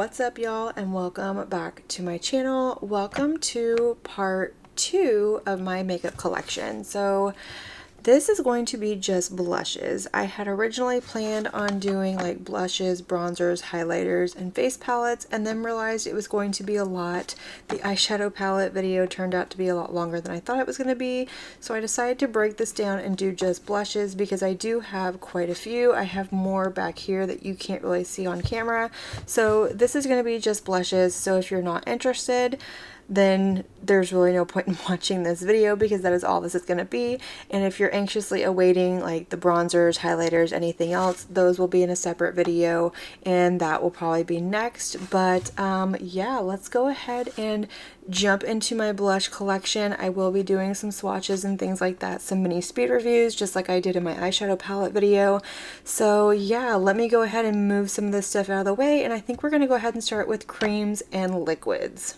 What's up, y'all, and welcome back to my channel. Welcome to part 2 of my makeup collection. So this is going to be just blushes. I had originally planned on doing like blushes, bronzers, highlighters, and face palettes, and then realized it was going to be a lot. The eyeshadow palette video turned out to be a lot longer than I thought it was going to be, so I decided to break this down and do just blushes because I do have quite a few. I have more back here that you can't really see on camera, so this is going to be just blushes. So if you're not interested, then there's really no point in watching this video because that is all this is going to be. And if you're anxiously awaiting like the bronzers, highlighters, anything else, those will be in a separate video and that will probably be next. But yeah, let's go ahead and jump into my blush collection. I will be doing some swatches and things like that, some mini speed reviews just like I did in my eyeshadow palette video. So yeah, let me go ahead and move some of this stuff out of the way, and I think we're going to go ahead and start with creams and liquids.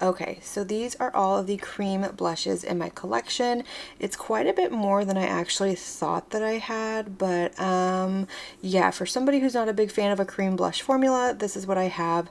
Okay, so these are all of the cream blushes in my collection. It's quite a bit more than I actually thought that I had, but yeah, for somebody who's not a big fan of a cream blush formula, this is what I have.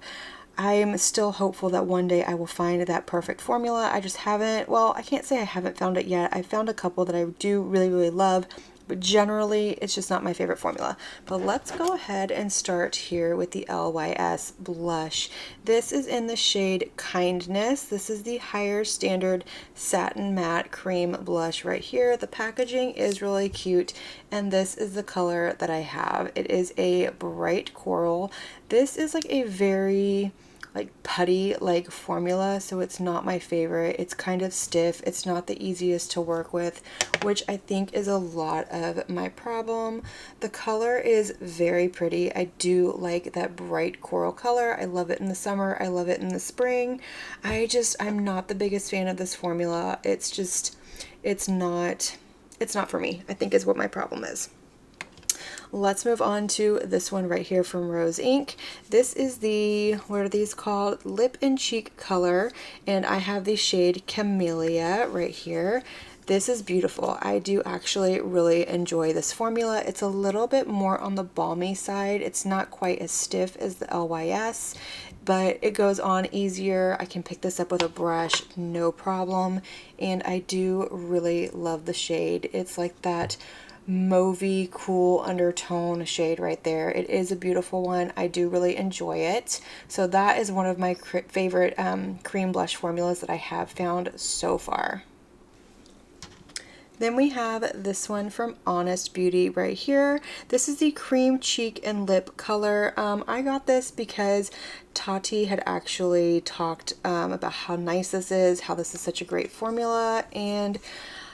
I'm still hopeful that one day I will find that perfect formula. I just haven't, well, I can't say I haven't found it yet. I found a couple that I do really love, but generally it's just not my favorite formula. But let's go ahead and start here with the LYS blush. This is in the shade Kindness. This is the higher standard satin matte cream blush right here. The packaging is really cute, and this is the color that I have. It is a bright coral. This is like a very like putty like formula, so it's not my favorite. It's kind of stiff. It's not the easiest to work with, which I think is a lot of my problem. The color is very pretty. I do like that bright coral color. I love it in the summer. I love it in the spring. I'm not the biggest fan of this formula. It's not for me, I think, is what my problem is. Let's move on to this one right here from Rose Inc. This is the, what are these called? Lip and Cheek Color, and I have the shade Camellia right here. This is beautiful. I do actually really enjoy this formula. It's a little bit more on the balmy side. It's not quite as stiff as the LYS, but it goes on easier. I can pick this up with a brush, no problem, and I do really love the shade. It's like that mauvey cool undertone shade right there. It is a beautiful one. I do really enjoy it. So that is one of my favorite cream blush formulas that I have found so far. Then we have this one from Honest Beauty right here. This is the Cream Cheek and Lip color. I got this because Tati had actually talked about how nice this is, how this is such a great formula, and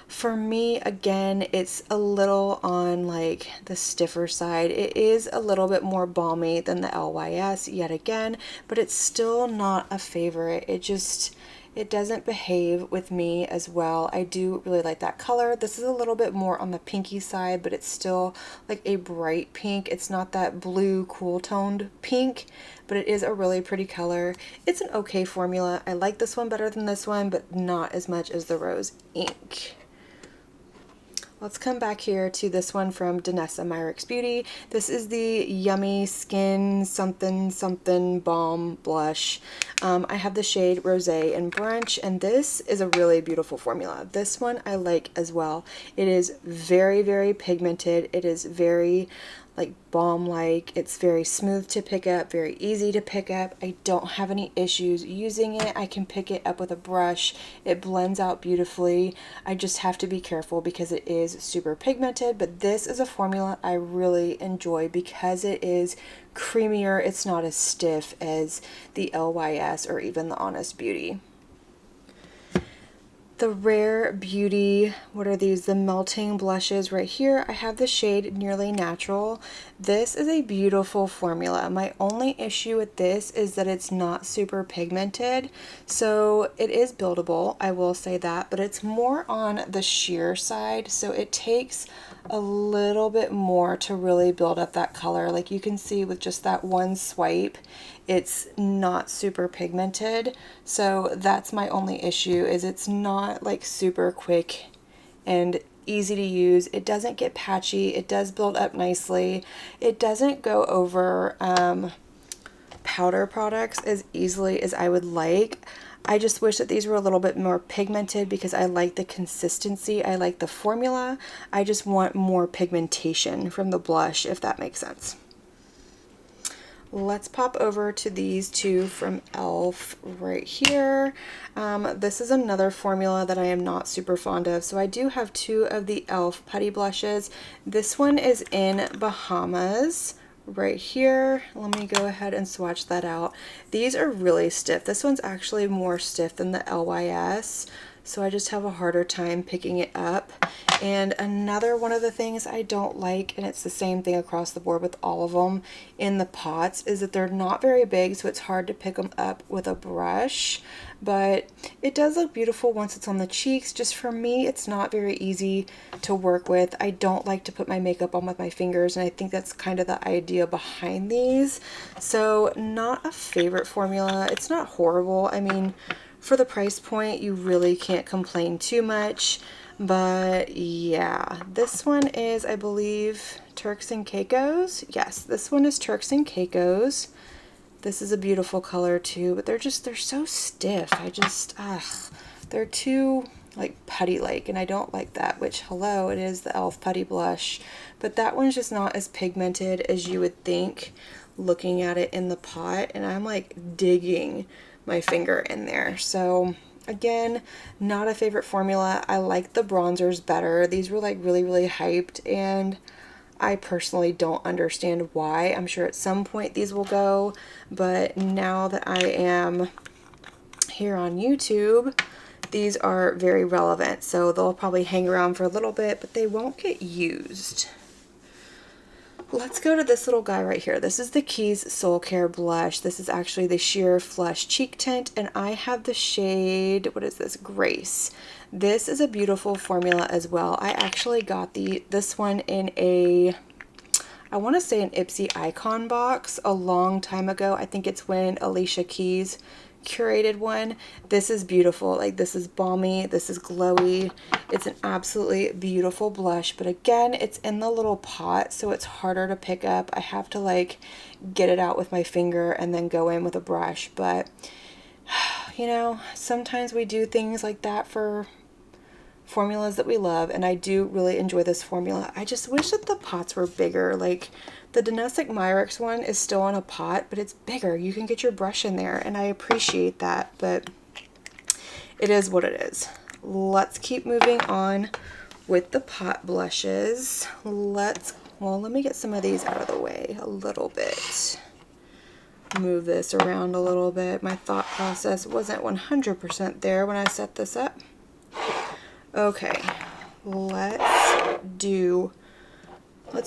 for me, again, it's a little on like the stiffer side. It is a little bit more balmy than the LYS yet again, but it's still not a favorite. It doesn't behave with me as well. I do really like that color. This is a little bit more on the pinky side, but it's still like a bright pink. It's not that blue cool toned pink, but it is a really pretty color. It's an okay formula. I like this one better than this one, but not as much as the Rose Inc. Let's come back here to this one from RMS Beauty. This is the Yummy Skin something something balm blush. I have the shade Rosé and Brunch, and this is a really beautiful formula. This one I like as well. It is very pigmented. It is very like balm-like. It's very smooth to pick up, very easy to pick up. I don't have any issues using it. I can pick it up with a brush. It blends out beautifully. I just have to be careful because it is super pigmented, but this is a formula I really enjoy because it is creamier. It's not as stiff as the LYS or even the Honest Beauty. The Rare Beauty, what are these? The Melting Blushes right here. I have the shade Nearly Natural. This is a beautiful formula. My only issue with this is that it's not super pigmented. So it is buildable, I will say that, but it's more on the sheer side. So it takes a little bit more to really build up that color. Like you can see with just that one swipe, it's not super pigmented. So that's my only issue, is it's not like super quick and easy to use. It doesn't get patchy. It does build up nicely. It doesn't go over powder products as easily as I would like. I just wish that these were a little bit more pigmented because I like the consistency. I like the formula. I just want more pigmentation from the blush, if that makes sense. Let's pop over to these two from e.l.f. right here. This is another formula that I am not super fond of. So I do have two of the e.l.f. putty blushes. This one is in Bahamas right here. Let me go ahead and swatch that out. These are really stiff. This one's actually more stiff than the LYS, so I just have a harder time picking it up. And another one of the things I don't like, and it's the same thing across the board with all of them in the pots, is that they're not very big, so it's hard to pick them up with a brush. But it does look beautiful once it's on the cheeks. Just for me, it's not very easy to work with. I don't like to put my makeup on with my fingers, and I think that's kind of the idea behind these. So not a favorite formula. It's not horrible. I mean, for the price point, you really can't complain too much. But yeah, this one is, I believe, Turks and Caicos. Yes, this one is Turks and Caicos. This is a beautiful color too, but they're so stiff. They're too like putty-like, and I don't like that, which, hello, it is the e.l.f. putty blush, but that one's just not as pigmented as you would think looking at it in the pot, and I'm like digging my finger in there. So again, not a favorite formula. I like the bronzers better. These were like really, really hyped, and I personally don't understand why. I'm sure at some point these will go, but now that I am here on YouTube, these are very relevant. So they'll probably hang around for a little bit, but they won't get used. Let's go to this little guy right here. This is the Keys Soul Care Blush. This is actually the Sheer Flush Cheek Tint, and I have the shade, what is this, Grace. This is a beautiful formula as well. I actually got this one in a, I want to say an Ipsy Icon box a long time ago. I think it's when Alicia Keys curated one. This is beautiful. Like, this is balmy, this is glowy. It's an absolutely beautiful blush, but again, it's in the little pot, so it's harder to pick up. I have to like get it out with my finger and then go in with a brush. But you know, sometimes we do things like that for formulas that we love, and I do really enjoy this formula. I just wish that the pots were bigger. Like, the Domestic Myrix one is still in a pot, but it's bigger. You can get your brush in there, and I appreciate that, but it is what it is. Let's keep moving on with the pot blushes. Let me get some of these out of the way a little bit. Move this around a little bit. My thought process wasn't 100% there when I set this up. Okay, let's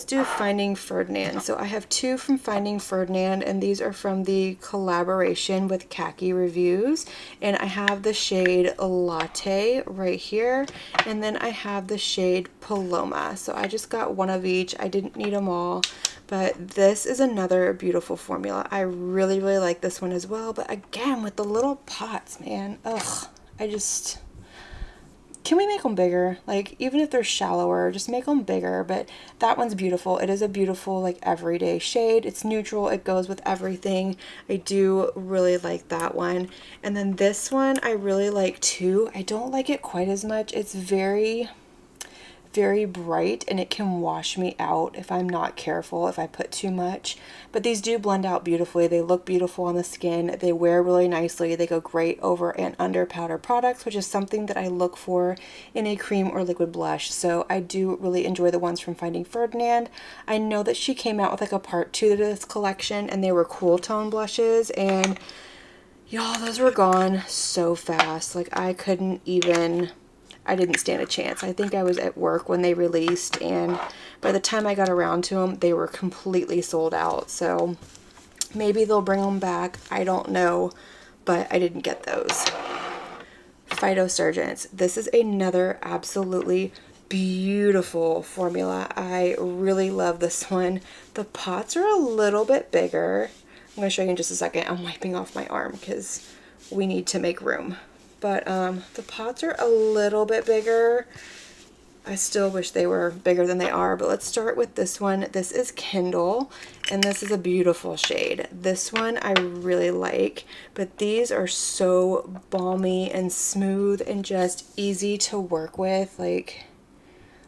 do Finding Ferdinand. So I have two from Finding Ferdinand, and these are from the collaboration with Khaki Reviews. And I have the shade Latte right here, and then I have the shade Paloma. So I just got one of each. I didn't need them all, but this is another beautiful formula. I really, really like this one as well. But again, with the little pots, man, ugh, can we make them bigger? Like, even if they're shallower, just make them bigger. But that one's beautiful. It is a beautiful, like, everyday shade. It's neutral. It goes with everything. I do really like that one. And then this one I really like too. I don't like it quite as much. It's very, very bright, and it can wash me out if I'm not careful, if I put too much. But these do blend out beautifully. They look beautiful on the skin. They wear really nicely. They go great over and under powder products, which is something that I look for in a cream or liquid blush. So I do really enjoy the ones from Finding Ferdinand. I know that she came out with like a part 2 to this collection, and they were cool tone blushes, and y'all, those were gone so fast. Like, I didn't stand a chance. I think I was at work when they released, and by the time I got around to them, they were completely sold out. So maybe they'll bring them back. I don't know, but I didn't get those. Phytosurgence. This is another absolutely beautiful formula. I really love this one. The pots are a little bit bigger. I'm going to show you in just a second. I'm wiping off my arm because we need to make room. But the pots are a little bit bigger. I still wish they were bigger than they are, but let's start with this one. This is Kindle, and this is a beautiful shade. This one I really like, but these are so balmy and smooth and just easy to work with. Like,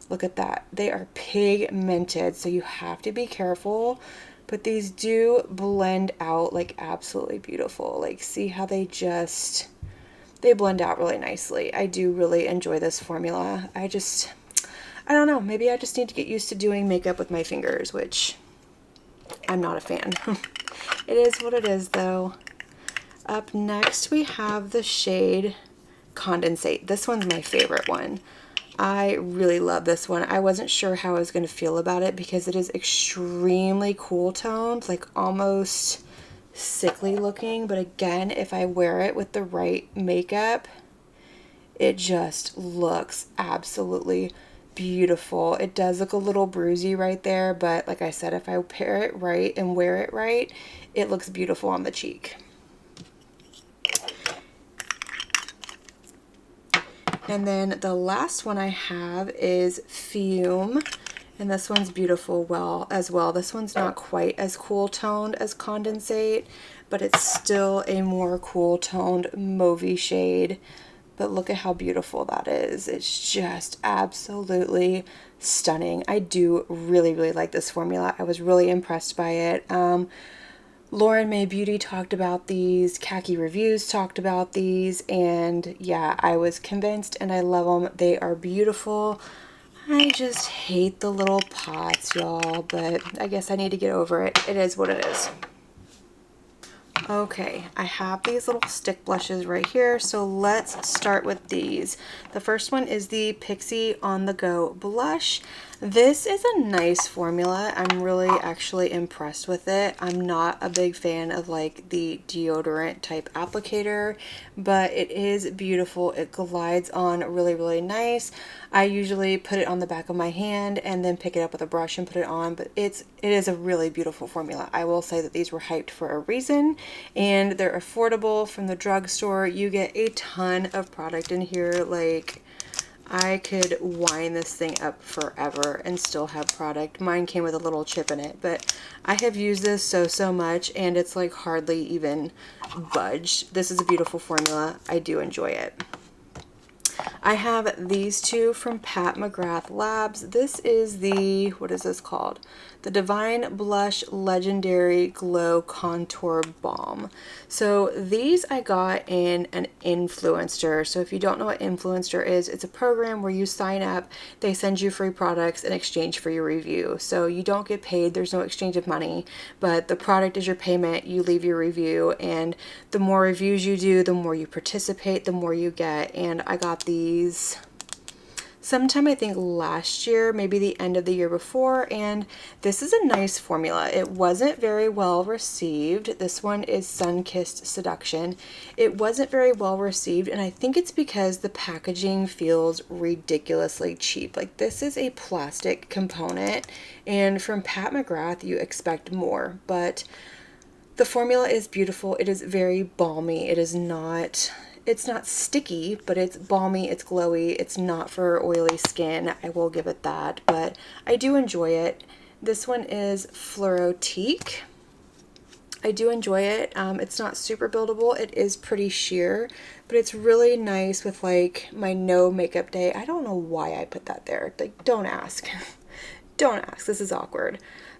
look at that. They are pigmented, so you have to be careful, but these do blend out like absolutely beautiful. Like, see how they blend out really nicely. I do really enjoy this formula. I don't know, maybe I just need to get used to doing makeup with my fingers, which I'm not a fan. It is what it is though. Up next we have the shade Condensate. This one's my favorite one. I really love this one. I wasn't sure how I was going to feel about it because it is extremely cool toned, like almost sickly looking, but again, if I wear it with the right makeup, it just looks absolutely beautiful. It does look a little bruisey right there, but like I said, if I pair it right and wear it right, it looks beautiful on the cheek. And then the last one I have is Fume, and this one's beautiful as well. This one's not quite as cool toned as Condensate, but it's still a more cool toned mauvey shade. But look at how beautiful that is. It's just absolutely stunning. I do really, really like this formula. I was really impressed by it. RMS Beauty talked about these, Khaki Reviews talked about these, and yeah, I was convinced and I love them. They are beautiful. I just hate the little pots, y'all, but I guess I need to get over it. It is what it is. Okay, I have these little stick blushes right here, so let's start with these. The first one is the Pixie On The Go blush. This is a nice formula. I'm really actually impressed with it. I'm not a big fan of like the deodorant type applicator, but it is beautiful. It glides on really, really nice. I usually put it on the back of my hand and then pick it up with a brush and put it on, but it is a really beautiful formula. I will say that these were hyped for a reason, and they're affordable from the drugstore. You get a ton of product in here. Like, I could wind this thing up forever and still have product. Mine came with a little chip in it, but I have used this so much and it's like hardly even budged. This is a beautiful formula. I do enjoy it. I have these two from Pat McGrath Labs. This is the, what is this called? The Divine Blush Legendary Glow Contour Balm. So these I got in an Influencer. So if you don't know what Influencer is, it's a program where you sign up, they send you free products in exchange for your review. So you don't get paid, there's no exchange of money, but the product is your payment, you leave your review, and the more reviews you do, the more you participate, the more you get. And I got these sometime I think last year, maybe the end of the year before, and this is a nice formula. It wasn't very well received. This one is Sun-Kissed Seduction. It wasn't very well received, and I think it's because the packaging feels ridiculously cheap. Like, this is a plastic component, and from Pat McGrath you expect more, but the formula is beautiful. It is very balmy. It's not sticky, but it's balmy, it's glowy, it's not for oily skin. I will give it that, but I do enjoy it. This one is Fluorotique. I do enjoy it. It's not super buildable. It is pretty sheer, but it's really nice with like my no makeup day. I don't know why I put that there. Like, don't ask. Don't ask. This is awkward.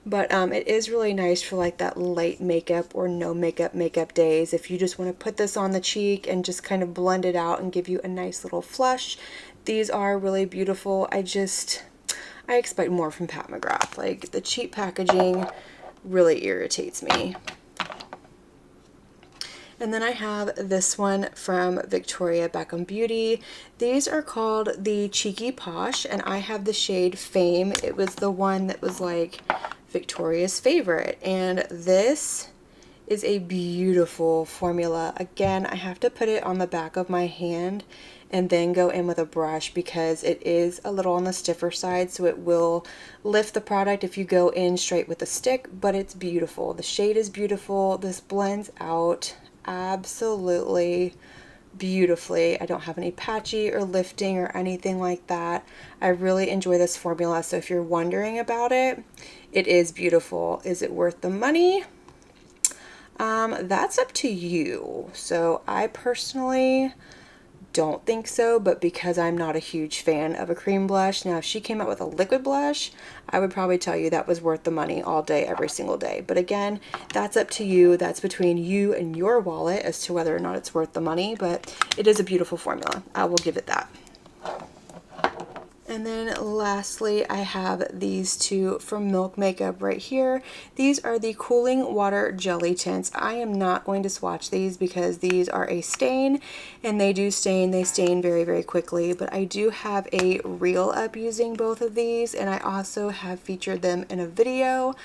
But it is really nice for like that light makeup or no makeup days. If you just want to put this on the cheek and just kind of blend it out and give you a nice little flush, these are really beautiful. I expect more from Pat McGrath. Like, the cheap packaging really irritates me. And then I have this one from Victoria Beckham Beauty. These are called the Cheeky Posh, and I have the shade Fame. It was the one that was like Victoria's favorite, and this is a beautiful formula. Again, I have to put it on the back of my hand and then go in with a brush because it is a little on the stiffer side, so it will lift the product if you go in straight with a stick, but it's beautiful. The shade is beautiful. This blends out absolutely beautifully. I don't have any patchy or lifting or anything like that. I really enjoy this formula, so if you're wondering about it, it is beautiful. Is it worth the money? That's up to you. So I personally don't think so, but because I'm not a huge fan of a cream blush, now if she came out with a liquid blush, I would probably tell you that was worth the money all day, every single day. But again, that's up to you. That's between you and your wallet as to whether or not it's worth the money, but it is a beautiful formula. I will give it that. And then lastly, I have these two from Milk Makeup right here. These are the Cooling Water Jelly Tints. I am not going to swatch these because these are a stain, and they do stain. They stain very, very quickly, but I do have a reel up using both of these, and I also have featured them in a video.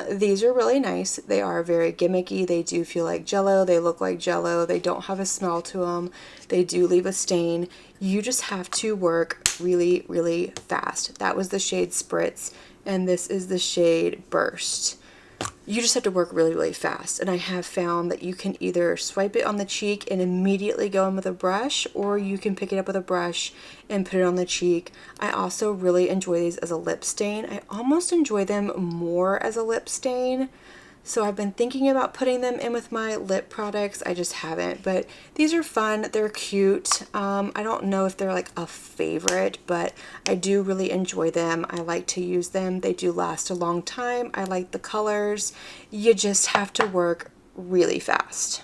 These are really nice. They are very gimmicky. They do feel like Jello. They look like Jello. They don't have a smell to them. They do leave a stain. You just have to work really, really fast. That was the shade Spritz, and this is the shade Burst. You just have to work really, really fast. And I have found that you can either swipe it on the cheek and immediately go in with a brush, or you can pick it up with a brush and put it on the cheek. I also really enjoy these as a lip stain. I almost enjoy them more as a lip stain. So I've been thinking about putting them in with my lip products. I just haven't, but these are fun. They're cute. I don't know if they're like a favorite, but I do really enjoy them. I like to use them. They do last a long time. I like the colors. You just have to work really fast.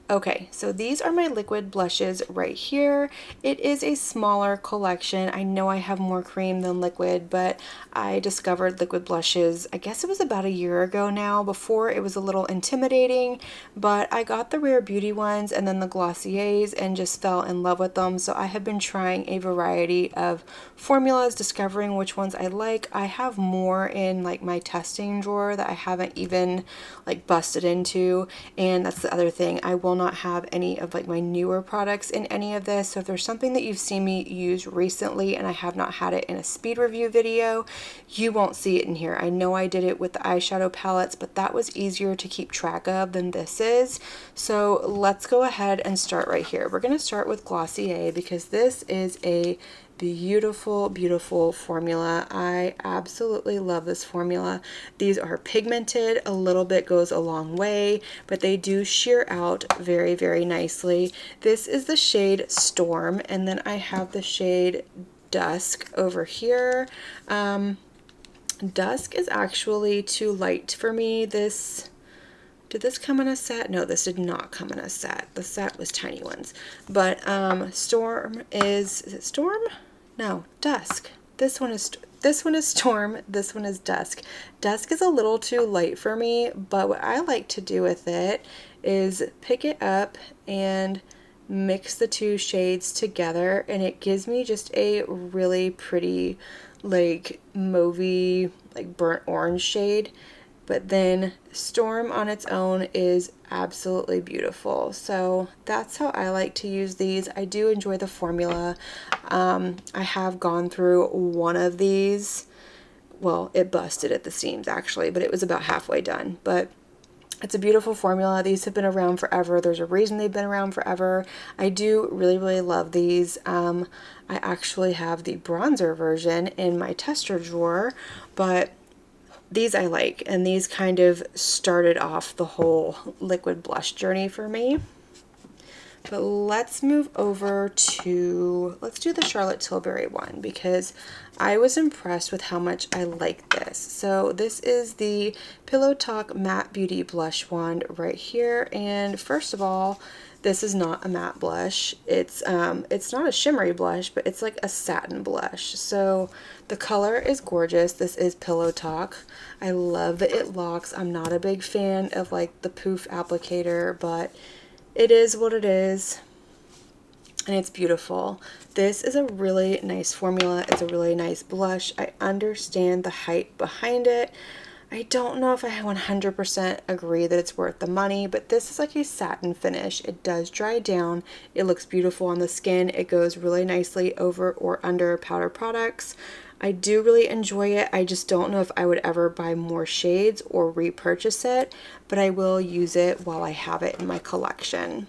Okay, so these are my liquid blushes right here. It is a smaller collection. I know I have more cream than liquid, but I discovered liquid blushes, I guess it was about a year ago now. Before it was a little intimidating, but I got the Rare Beauty ones and then the Glossiers and just fell in love with them. So I have been trying a variety of formulas, discovering which ones I like. I have more in like my testing drawer that I haven't even like busted into, and that's the other thing. I will not have any of like my newer products in any of this. So if there's something that you've seen me use recently and I have not had it in a speed review video, you won't see it in here. I know I did it with the eyeshadow palettes, but that was easier to keep track of than this is. So let's go ahead and start right here. We're going to start with Glossier because this is a beautiful, beautiful formula. I absolutely love this formula. These are pigmented. A little bit goes a long way, but they do sheer out very, very nicely. This is the shade Storm, and then I have the shade Dusk over here. Dusk is actually too light for me. Did this come in a set? No, this did not come in a set. The set was tiny ones. But Storm is it Storm? No, Dusk. This one is Storm, this one is Dusk. Dusk is a little too light for me, but what I like to do with it is pick it up and mix the two shades together, and it gives me just a really pretty like mauvey, like burnt orange shade. But then Storm on its own is absolutely beautiful. So that's how I like to use these. I do enjoy the formula. I have gone through one of these. Well, it busted at the seams actually, but it was about halfway done. But it's a beautiful formula. These have been around forever. There's a reason they've been around forever. I do really, really love these. I actually have the bronzer version in my tester drawer, but these I like, and these kind of started off the whole liquid blush journey for me. But let's move over to, let's do the Charlotte Tilbury one because I was impressed with how much I like this. So this is the Pillow Talk Matte Beauty Blush Wand right here. And first of all, this is not a matte blush. It's not a shimmery blush, but it's like a satin blush. So the color is gorgeous. This is Pillow Talk. I love that it locks. I'm not a big fan of like the poof applicator, but it is what it is, and it's beautiful. This is a really nice formula. It's a really nice blush. I understand the hype behind it. I don't know if I 100% agree that it's worth the money, but this is like a satin finish. It does dry down. It looks beautiful on the skin. It goes really nicely over or under powder products. I do really enjoy it. I just don't know if I would ever buy more shades or repurchase it, but I will use it while I have it in my collection.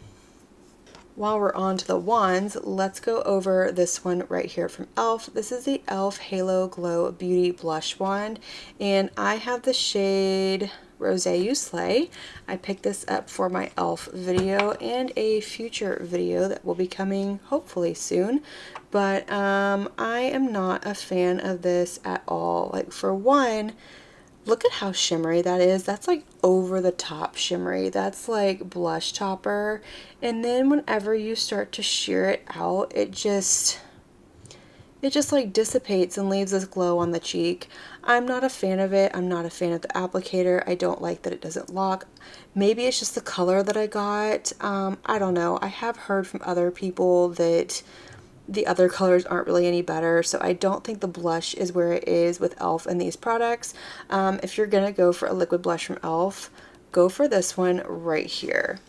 While we're on to the wands, let's go over this one right here from e.l.f. This is the e.l.f. Halo Glow Beauty Blush Wand, and I have the shade Rose You Slay. I picked this up for my e.l.f. video and a future video that will be coming hopefully soon, but I am not a fan of this at all. Like, for one, look at how shimmery that is. That's like over the top shimmery. That's like blush topper. And then whenever you start to sheer it out, it just like dissipates and leaves this glow on the cheek. I'm not a fan of it. I'm not a fan of the applicator. I don't like that it doesn't lock. Maybe it's just the color that I got. I don't know. I have heard from other people that the other colors aren't really any better, so I don't think the blush is where it is with e.l.f. and these products. If you're gonna go for a liquid blush from e.l.f., go for this one right here.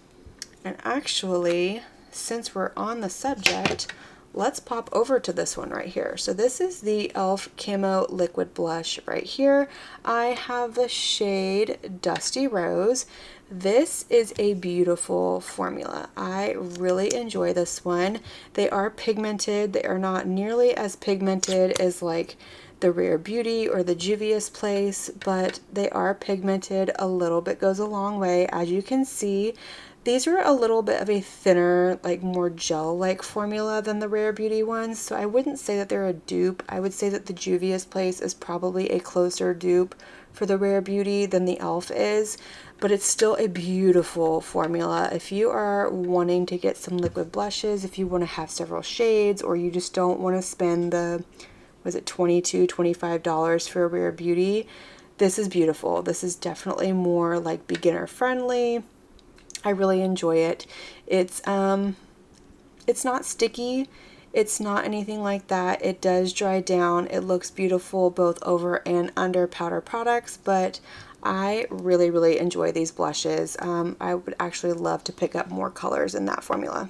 And actually, since we're on the subject, let's pop over to this one right here. So this is the e.l.f. Camo Liquid Blush right here. I have the shade Dusty Rose. This is a beautiful formula. I really enjoy this one. They are pigmented. They are not nearly as pigmented as like the Rare Beauty or the Juvia Place, but they are pigmented. A little bit goes a long way. As you can see, these are a little bit of a thinner, like more gel-like formula than the Rare Beauty ones, so I wouldn't say that they're a dupe. I would say that the Juvia Place is probably a closer dupe for the Rare Beauty than the e.l.f. is, but it's still a beautiful formula. If you are wanting to get some liquid blushes, if you want to have several shades, or you just don't want to spend the, was it $22, $25 for a Rare Beauty, this is beautiful. This is definitely more like beginner friendly. I really enjoy it. It's not sticky. It's not anything like that. It does dry down. It looks beautiful both over and under powder products, but I really, really enjoy these blushes. I would actually love to pick up more colors in that formula.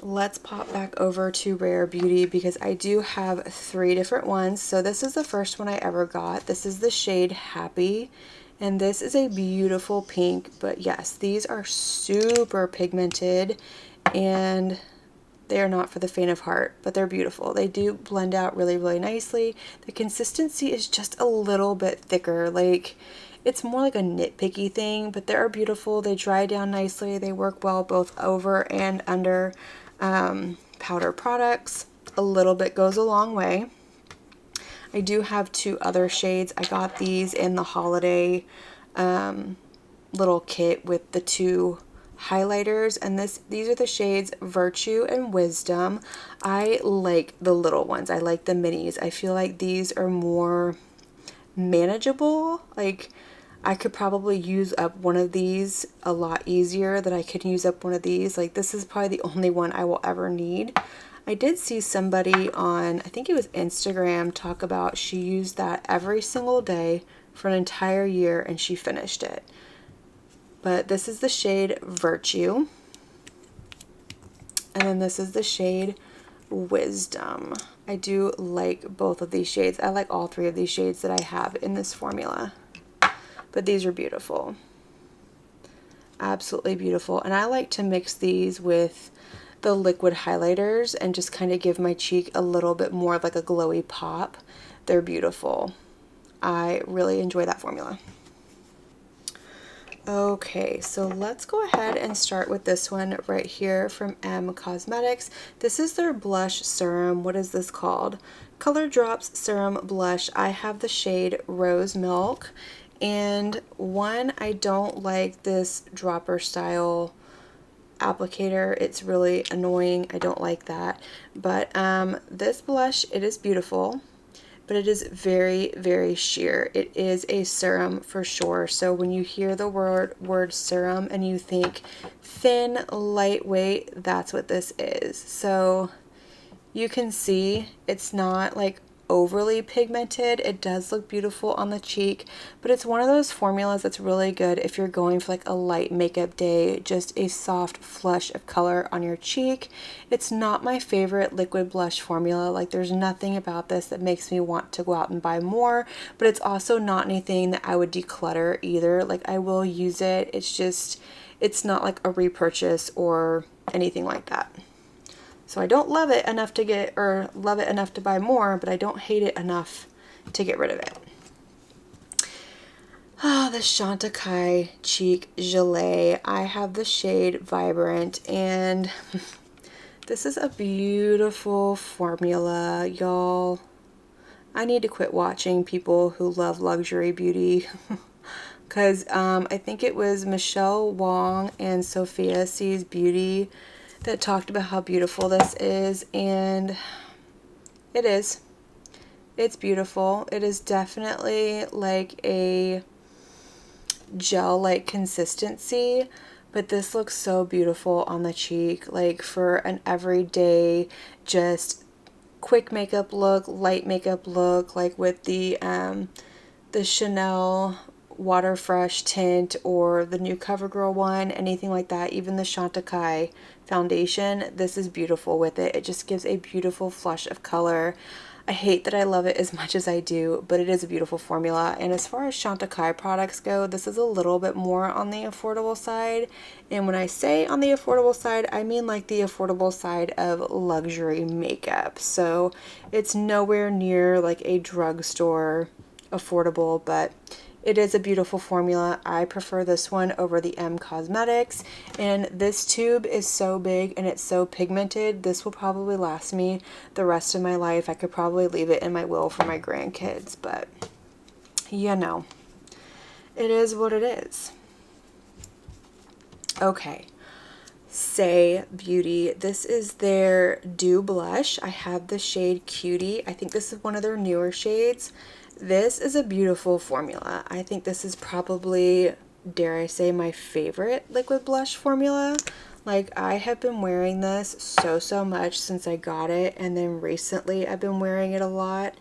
Let's pop back over to Rare Beauty because I do have 3 different ones. So this is the first one I ever got. This is the shade Happy. And this is a beautiful pink, but yes, these are super pigmented and they are not for the faint of heart, but they're beautiful. They do blend out really, really nicely. The consistency is just a little bit thicker. Like, it's more like a nitpicky thing, but they are beautiful. They dry down nicely. They work well both over and under powder products. A little bit goes a long way. I do have 2 other shades. I got these in the holiday little kit with the 2 highlighters, and these are the shades Virtue and Wisdom. I like the little ones. I like the minis. I feel like these are more manageable. Like, I could probably use up one of these a lot easier than I could use up one of these. Like, this is probably the only one I will ever need. I did see somebody on, I think it was Instagram, talk about she used that every single day for an entire year and she finished it. But this is the shade Virtue. And then this is the shade Wisdom. I do like both of these shades. I like all 3 of these shades that I have in this formula. But these are beautiful. Absolutely beautiful. And I like to mix these with the liquid highlighters and just kind of give my cheek a little bit more of like a glowy pop. They're beautiful. I really enjoy that formula. Okay, so let's go ahead and start with this one right here from M Cosmetics. This is their blush serum. What is this called? Color Drops Serum Blush. I have the shade Rose Milk, and one, I don't like this dropper style applicator. It's really annoying. I don't like that. But this blush, it is beautiful, but it is very, very sheer. It is a serum for sure. So when you hear the word serum and you think thin, lightweight, that's what this is. So you can see it's not like overly pigmented. It does look beautiful on the cheek, but it's one of those formulas that's really good if you're going for like a light makeup day, just a soft flush of color on your cheek. It's not my favorite liquid blush formula. Like, there's nothing about this that makes me want to go out and buy more, but it's also not anything that I would declutter either. Like, I will use it. It's just, it's not like a repurchase or anything like that. So I don't love it enough to get, or love it enough to buy more, but I don't hate it enough to get rid of it. Oh, the Chantecaille Cheek Gelée. I have the shade Vibrant, and this is a beautiful formula, y'all. I need to quit watching people who love luxury beauty because I think it was Michelle Wong and Sophia C's Beauty that talked about how beautiful this is, and it is. It's beautiful. It is definitely like a gel-like consistency, but this looks so beautiful on the cheek, like for an everyday, just quick makeup look, light makeup look, like with the Chanel Water Fresh tint or the new CoverGirl one, anything like that, even the Chantecaille foundation. This is beautiful with it. It just gives a beautiful flush of color. I hate that I love it as much as I do, but it is a beautiful formula. And as far as Chantecaille products go, this is a little bit more on the affordable side. And when I say on the affordable side, I mean like the affordable side of luxury makeup. So it's nowhere near like a drugstore affordable, but it is a beautiful formula. I prefer this one over the M Cosmetics, and this tube is so big and it's so pigmented. This will probably last me the rest of my life. I could probably leave it in my will for my grandkids, but you know, it is what it is. Okay, Say Beauty. This is their Dew Blush. I have the shade Cutie. I think this is one of their newer shades. This is a beautiful formula. I think this is probably, dare I say, my favorite liquid blush formula. Like, I have been wearing this so much since I got it, and then recently I've been wearing it a lot.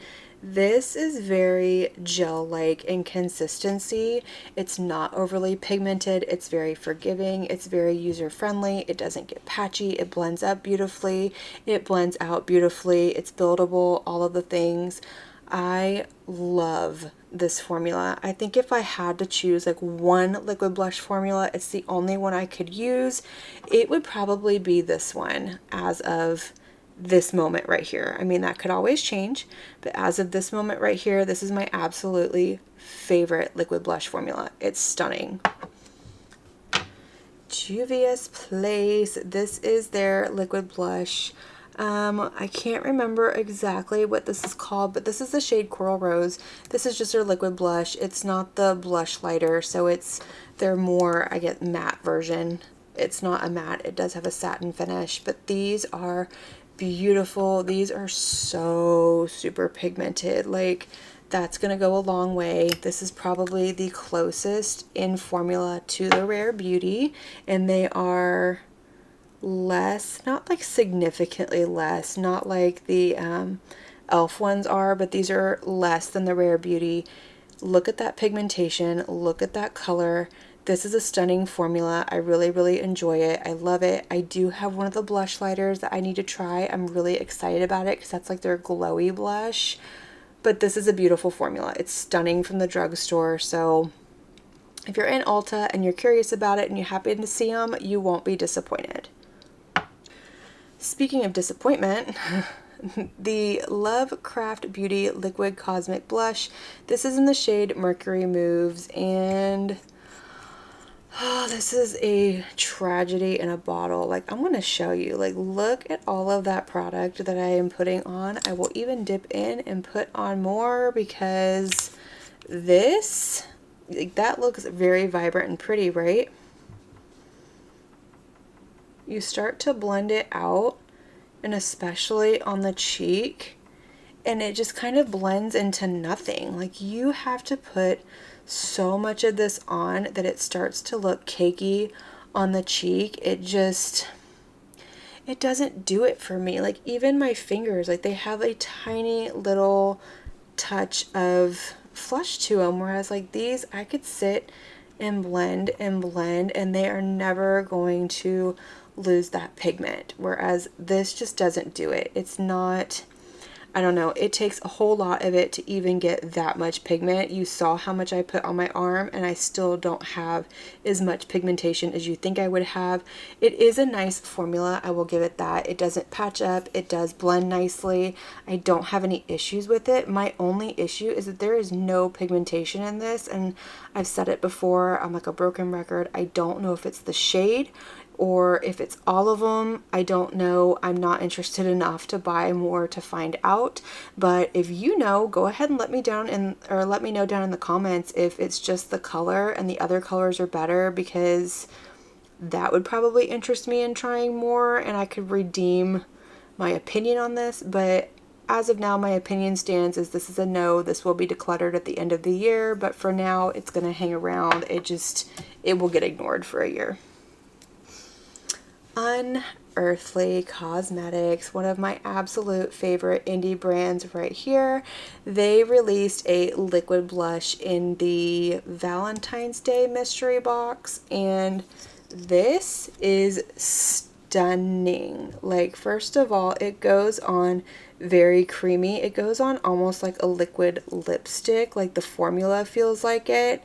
This is very gel-like in consistency. It's not overly pigmented. It's very forgiving. It's very user-friendly. It doesn't get patchy. It blends up beautifully. It blends out beautifully. It's buildable, all of the things. I love this formula. I think if I had to choose like one liquid blush formula, it's the only one I could use, it would probably be this one as of this moment right here. I mean, that could always change, but as of this moment right here, this is my absolutely favorite liquid blush formula. It's stunning. Juvia Place. This is their liquid blush. I can't remember exactly what this is called, but this is the shade Coral Rose. This is just their liquid blush. It's not the blush lighter, so it's their more, I guess, matte version. It's not a matte. It does have a satin finish, but these are beautiful. These are so super pigmented. Like, that's gonna go a long way. This is probably the closest in formula to the Rare Beauty, and they are less, not like significantly less, not like the e.l.f. ones are, but these are less than the Rare Beauty. Look at that pigmentation, look at that color. This is a stunning formula. I really enjoy it. I love it. I do have one of the blush lighters that I need to try. I'm really excited about it because that's like their glowy blush, but this is a beautiful formula. It's stunning from the drugstore, so if you're in Ulta and you're curious about it and you happen to see them, you won't be disappointed. Speaking of disappointment, the Lovecraft Beauty Liquid Cosmic Blush. This is in the shade Mercury Moves, and oh, this is a tragedy in a bottle. Like, I'm going to show you. Like, look at all of that product that I am putting on. I will even dip in and put on more because this, like, that looks very vibrant and pretty, right? You start to blend it out, and especially on the cheek, and it just kind of blends into nothing. Like, you have to put so much of this on that it starts to look cakey on the cheek. It doesn't do it for me. Like, even my fingers, like, they have a tiny little touch of flush to them, whereas like these, I could sit and blend and they are never going to lose that pigment, whereas this just doesn't do it. It's not, I don't know, it takes a whole lot of it to even get that much pigment. You saw how much I put on my arm, and I still don't have as much pigmentation as you think I would have. It is a nice formula, I will give it that. It doesn't patch up, it does blend nicely. I don't have any issues with it. My only issue is that there is no pigmentation in this, and I've said it before, I'm like a broken record. I don't know if it's the shade or if it's all of them. I don't know. I'm not interested enough to buy more to find out. But if you know, go ahead and let me know down in the comments if it's just the color and the other colors are better, because that would probably interest me in trying more and I could redeem my opinion on this. But as of now, my opinion stands as this is a no. This will be decluttered at the end of the year, but for now it's going to hang around. It will get ignored for a year. Unearthly Cosmetics, one of my absolute favorite indie brands right here. They released a liquid blush in the Valentine's Day mystery box, and this is stunning. Like, first of all, it goes on very creamy. It goes on almost like a liquid lipstick, like the formula feels like it.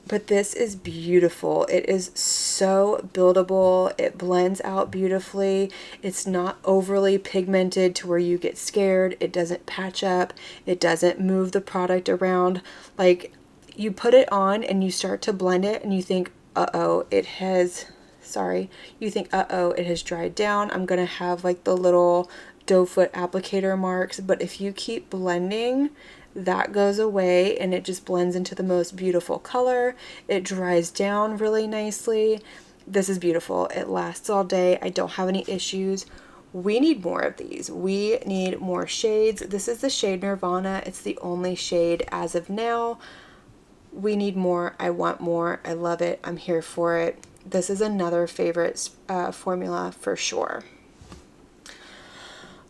But this is beautiful. It is so buildable. It blends out beautifully. It's not overly pigmented to where you get scared. It doesn't patch up. It doesn't move the product around. Like, you put it on and you start to blend it and you think, uh-oh, it has dried down. I'm going to have like the little doe foot applicator marks. But if you keep blending, that goes away and it just blends into the most beautiful color. It dries down really nicely. This is beautiful. It lasts all day. I don't have any issues. We need more of these. We need more shades. This is the shade Nirvana. It's the only shade as of now. We need more. I want more. I love it. I'm here for it. This is another favorite formula for sure.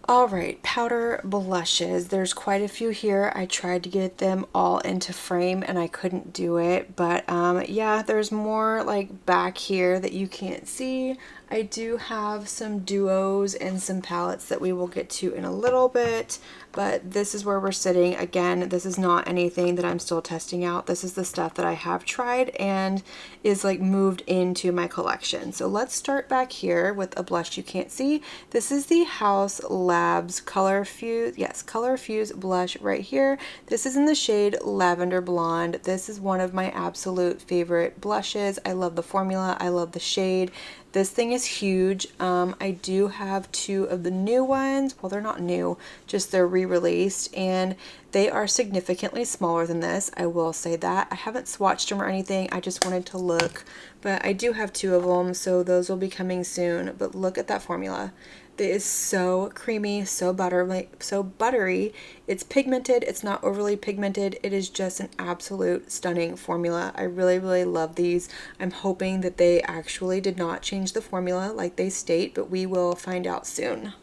All right, powder blushes. There's quite a few here. I tried to get them all into frame and I couldn't do it, but yeah, there's more like back here that you can't see. I do have some duos and some palettes that we will get to in a little bit, but this is where we're sitting. Again, this is not anything that I'm still testing out. This is the stuff that I have tried and is like moved into my collection. So let's start back here with a blush you can't see. This is the House Labs Color Fuse blush right here. This is in the shade Lavender Blonde. This is one of my absolute favorite blushes. I love the formula. I love the shade. This thing is huge. I do have two of the new ones. Well, they're not new, just they're re-released, and they are significantly smaller than this. I will say that. I haven't swatched them or anything. I just wanted to look, but I do have two of them, so those will be coming soon. But look at that formula. It is so creamy, so buttery. It's pigmented. It's not overly pigmented. It is just an absolute stunning formula. I really, really love these. I'm hoping that they actually did not change the formula like they state, but we will find out soon.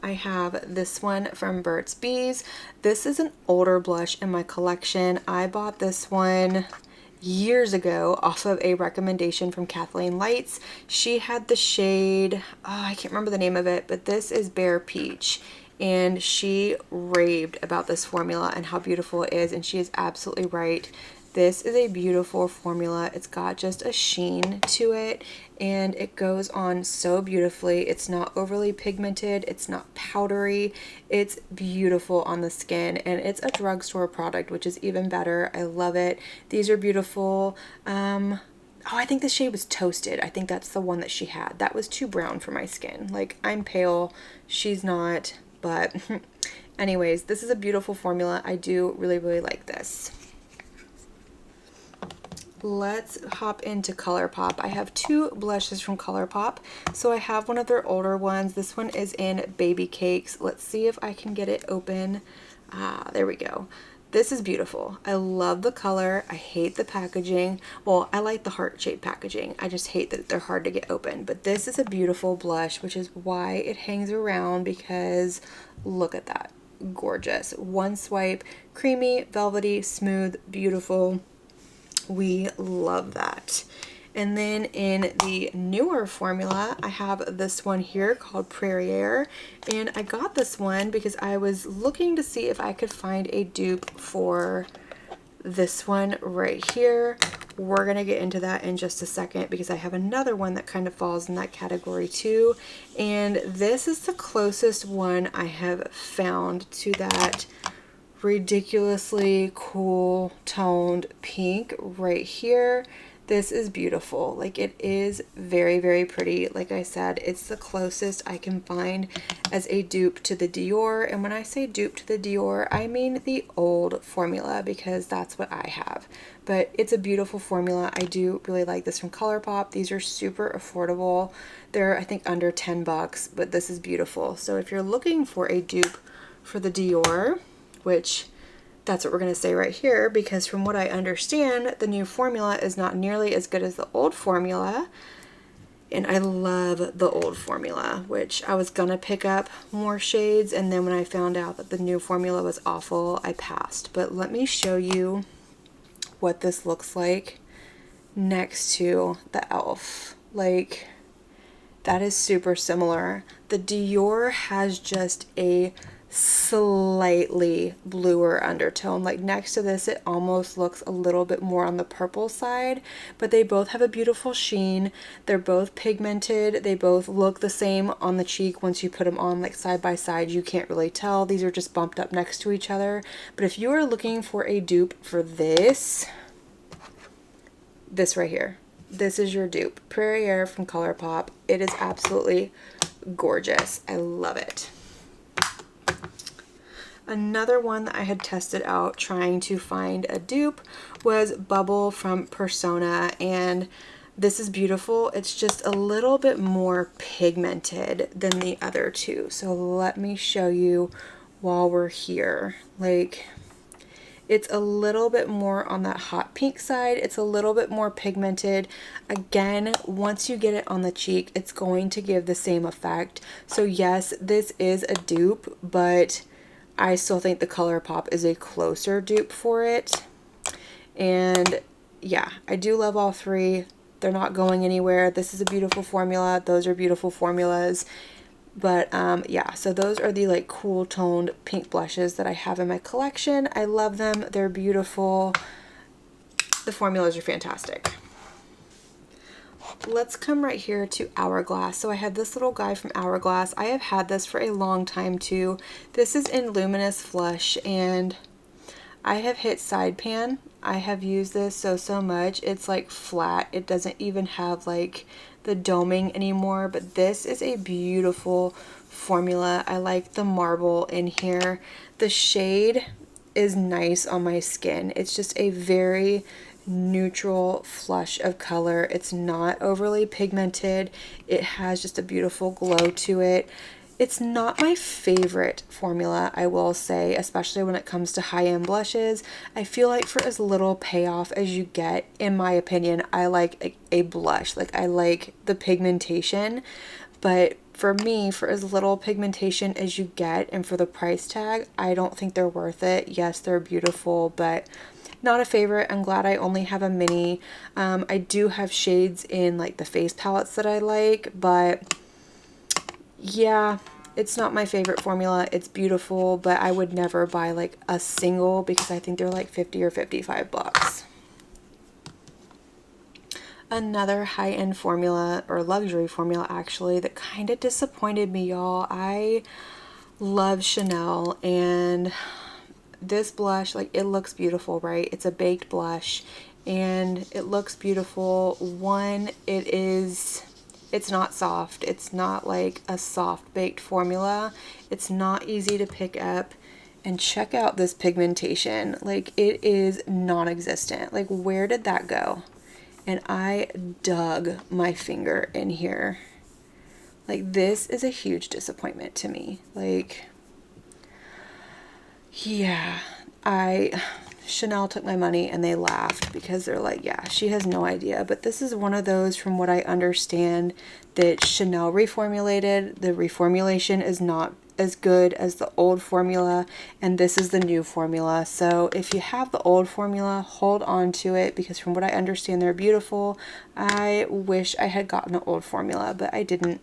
I have this one from Burt's Bees. This is an older blush in my collection. I bought this one years ago off of a recommendation from Kathleen Lights. She had the shade, I can't remember the name of it, but this is Bare Peach, and she raved about this formula and how beautiful it is, and she is absolutely right. This is a beautiful formula. It's got just a sheen to it and it goes on so beautifully. It's not overly pigmented. It's not powdery. It's beautiful on the skin, and it's a drugstore product, which is even better. I love it. These are beautiful. Oh, I think the shade was Toasted. I think that's the one that she had. That was too brown for my skin. Like, I'm pale. She's not. But anyways, this is a beautiful formula. I do really, really like this. Let's hop into Colourpop. I have two blushes from Colourpop. So I have one of their older ones. This one is in Baby Cakes. Let's see if I can get it open. There we go. This is beautiful. I love the color. I hate the packaging. Well, I like the heart-shaped packaging. I just hate that they're hard to get open. But this is a beautiful blush, which is why it hangs around, because look at that. Gorgeous. One swipe, creamy, velvety, smooth, beautiful. We love that. And then in the newer formula, I have this one here called Prairie, and I got this one because I was looking to see if I could find a dupe for this one right here. We're gonna get into that in just a second because I have another one that kind of falls in that category too, and this is the closest one I have found to that ridiculously cool toned pink right here. This is beautiful. Like, it is very, very pretty. Like I said, it's the closest I can find as a dupe to the Dior. And when I say dupe to the Dior, I mean the old formula, because that's what I have. But it's a beautiful formula. I do really like this from Colourpop. These are super affordable. They're, I think, under 10 bucks, but this is beautiful. So if you're looking for a dupe for the Dior, which that's what we're going to say right here, because from what I understand, the new formula is not nearly as good as the old formula. And I love the old formula, which I was going to pick up more shades. And then when I found out that the new formula was awful, I passed. But let me show you what this looks like next to the e.l.f. Like, that is super similar. The Dior has just a slightly bluer undertone. Like, next to this, it almost looks a little bit more on the purple side, but they both have a beautiful sheen. They're both pigmented. They both look the same on the cheek. Once you put them on like side by side, you can't really tell. These are just bumped up next to each other. But if you are looking for a dupe for this right here, this is your dupe. Prairie from Colourpop. It is absolutely gorgeous. I love it. Another one that I had tested out trying to find a dupe was Bubble from Persona, and this is beautiful. It's just a little bit more pigmented than the other two. So let me show you while we're here. Like, it's a little bit more on that hot pink side. It's a little bit more pigmented. Again, once you get it on the cheek, it's going to give the same effect. So yes, this is a dupe, but I still think the Colourpop is a closer dupe for it. And yeah, I do love all three. They're not going anywhere. This is a beautiful formula. Those are beautiful formulas. But yeah, so those are the like cool toned pink blushes that I have in my collection. I love them. They're beautiful. The formulas are fantastic. Let's come right here to Hourglass. So I have this little guy from Hourglass. I have had this for a long time too. This is in Luminous Flush, and I have hit side pan. I have used this so much. It's like flat. It doesn't even have like the doming anymore, but this is a beautiful formula. I like the marble in here. The shade is nice on my skin. It's just a very neutral flush of color. It's not overly pigmented. It has just a beautiful glow to it. It's not my favorite formula, I will say, especially when it comes to high-end blushes. I feel like for as little payoff as you get, in my opinion, I like a blush. Like, I like the pigmentation, but for me, for as little pigmentation as you get and for the price tag, I don't think they're worth it. Yes, they're beautiful, but not a favorite. I'm glad I only have a mini. I do have shades in like the face palettes that I like, but yeah, it's not my favorite formula. It's beautiful, but I would never buy like a single because I think they're like 50 or 55 bucks. Another high-end formula, or luxury formula actually, that kind of disappointed me, y'all. I love Chanel, and this blush, like, it looks beautiful, right? It's a baked blush and it looks beautiful. One, it's not soft. It's not like a soft baked formula. It's not easy to pick up. And check out this pigmentation. Like, it is non-existent. Like, where did that go? And I dug my finger in here. Like, this is a huge disappointment to me. Like, yeah, Chanel took my money and they laughed because they're like, yeah, she has no idea. But this is one of those, from what I understand, that Chanel reformulated. The reformulation is not as good as the old formula, and this is the new formula. So if you have the old formula, hold on to it, because from what I understand, they're beautiful. I wish I had gotten the old formula, but I didn't.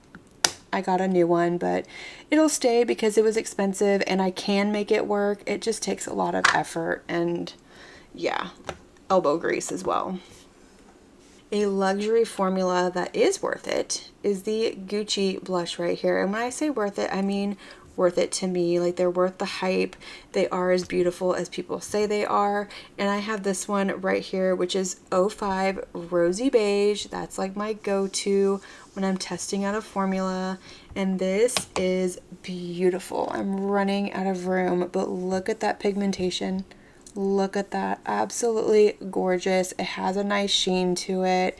I got a new one, but it'll stay because it was expensive and I can make it work. It just takes a lot of effort and, yeah, elbow grease as well. A luxury formula that is worth it is the Gucci blush right here. And when I say worth it, I mean worth it to me. Like, they're worth the hype. They are as beautiful as people say they are. And I have this one right here, which is 05 Rosy Beige. That's like my go-to when I'm testing out a formula. And this is beautiful. I'm running out of room, but look at that pigmentation. Look at that. Absolutely gorgeous. It has a nice sheen to it.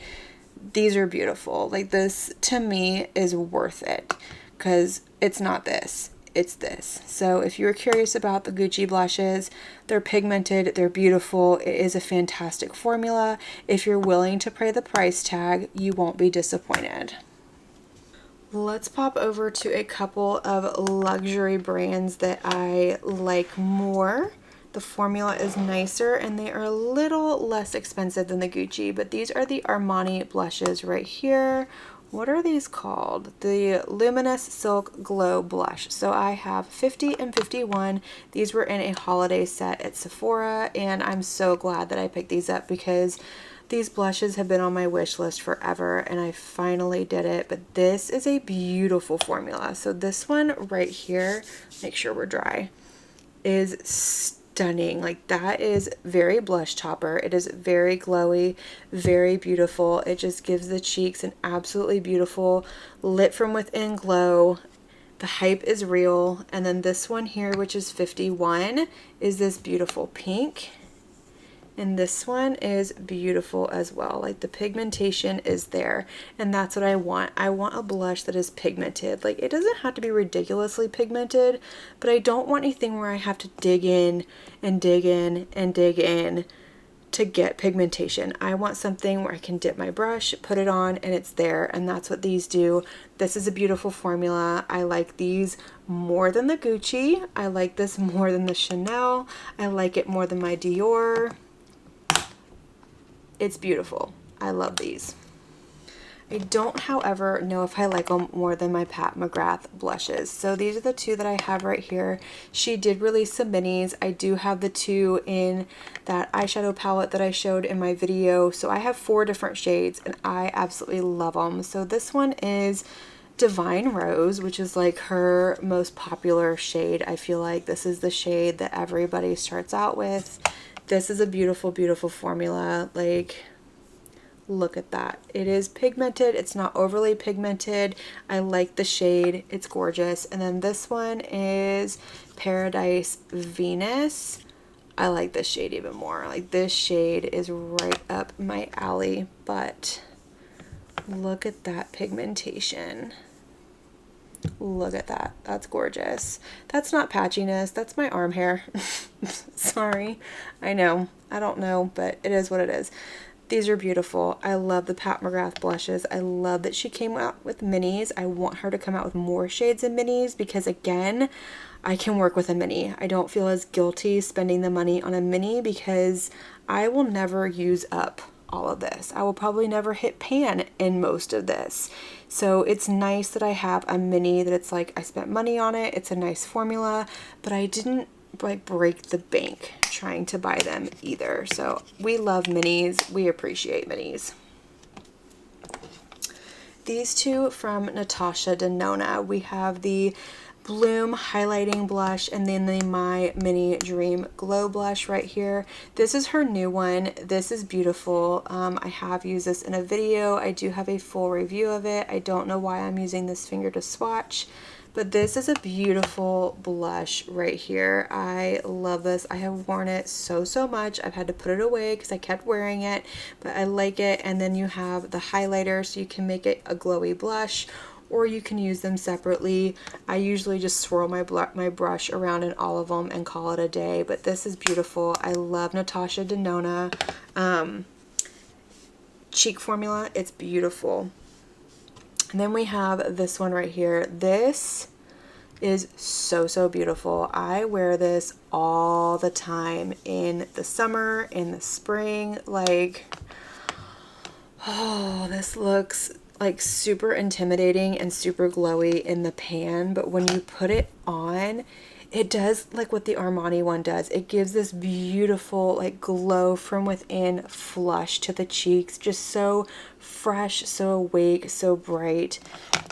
These are beautiful. Like, this to me is worth it, because it's not this, it's this. So if you're curious about the Gucci blushes, they're pigmented, they're beautiful. It is a fantastic formula. If you're willing to pay the price tag, you won't be disappointed. Let's pop over to a couple of luxury brands that I like more. The formula is nicer and they are a little less expensive than the Gucci, but these are the Armani blushes right here. What are these called? The Luminous Silk Glow Blush. So I have 50 and 51. These were in a holiday set at Sephora, and I'm so glad that I picked these up because these blushes have been on my wish list forever and I finally did it. But this is a beautiful formula. So this one right here, make sure we're dry, is stunning. Like, that is very blush topper. It is very glowy, very beautiful. It just gives the cheeks an absolutely beautiful lit from within glow. The hype is real. And then this one here, which is 51, is this beautiful pink. And this one is beautiful as well. Like, the pigmentation is there, and that's what I want. I want a blush that is pigmented. Like, it doesn't have to be ridiculously pigmented, but I don't want anything where I have to dig in and dig in and dig in to get pigmentation. I want something where I can dip my brush, put it on, and it's there, and that's what these do. This is a beautiful formula. I like these more than the Gucci. I like this more than the Chanel. I like it more than my Dior. It's beautiful. I love these. I don't, however, know if I like them more than my Pat McGrath blushes. So these are the two that I have right here. She did release some minis. I do have the two in that eyeshadow palette that I showed in my video. So I have 4 different shades and I absolutely love them. So this one is Divine Rose, which is like her most popular shade. I feel like this is the shade that everybody starts out with. This is a beautiful, beautiful formula. Like, look at that. It is pigmented. It's not overly pigmented. I like the shade. It's gorgeous. And then this one is Paradise Venus. I like this shade even more. Like, this shade is right up my alley, but look at that pigmentation. Look at that. That's gorgeous. That's not patchiness. That's my arm hair. Sorry. I know. I don't know, but it is what it is. These are beautiful. I love the Pat McGrath blushes. I love that she came out with minis. I want her to come out with more shades in minis because, again, I can work with a mini. I don't feel as guilty spending the money on a mini because I will never use up all of this. I will probably never hit pan in most of this. So it's nice that I have a mini that it's like I spent money on it. It's a nice formula, but I didn't like break the bank trying to buy them either. So we love minis. We appreciate minis. These two from Natasha Denona. We have the Bloom highlighting blush and then the My Mini Dream Glow blush right here. This is her new one. This is beautiful. I have used this in a video. I do have a full review of it. I don't know why I'm using this finger to swatch, but this is a beautiful blush right here. I love this. I have worn it so much. I've had to put it away because I kept wearing it, but I like it. And then you have the highlighter so you can make it a glowy blush, or you can use them separately. I usually just swirl my brush around in all of them and call it a day, but this is beautiful. I love Natasha Denona cheek formula. It's beautiful. And then we have this one right here. This is so, so beautiful. I wear this all the time in the summer, in the spring. Like, oh, this looks like super intimidating and super glowy in the pan, but when you put it on, it does like what the Armani one does. It gives this beautiful like glow from within, flush to the cheeks, just so fresh, so awake, so bright.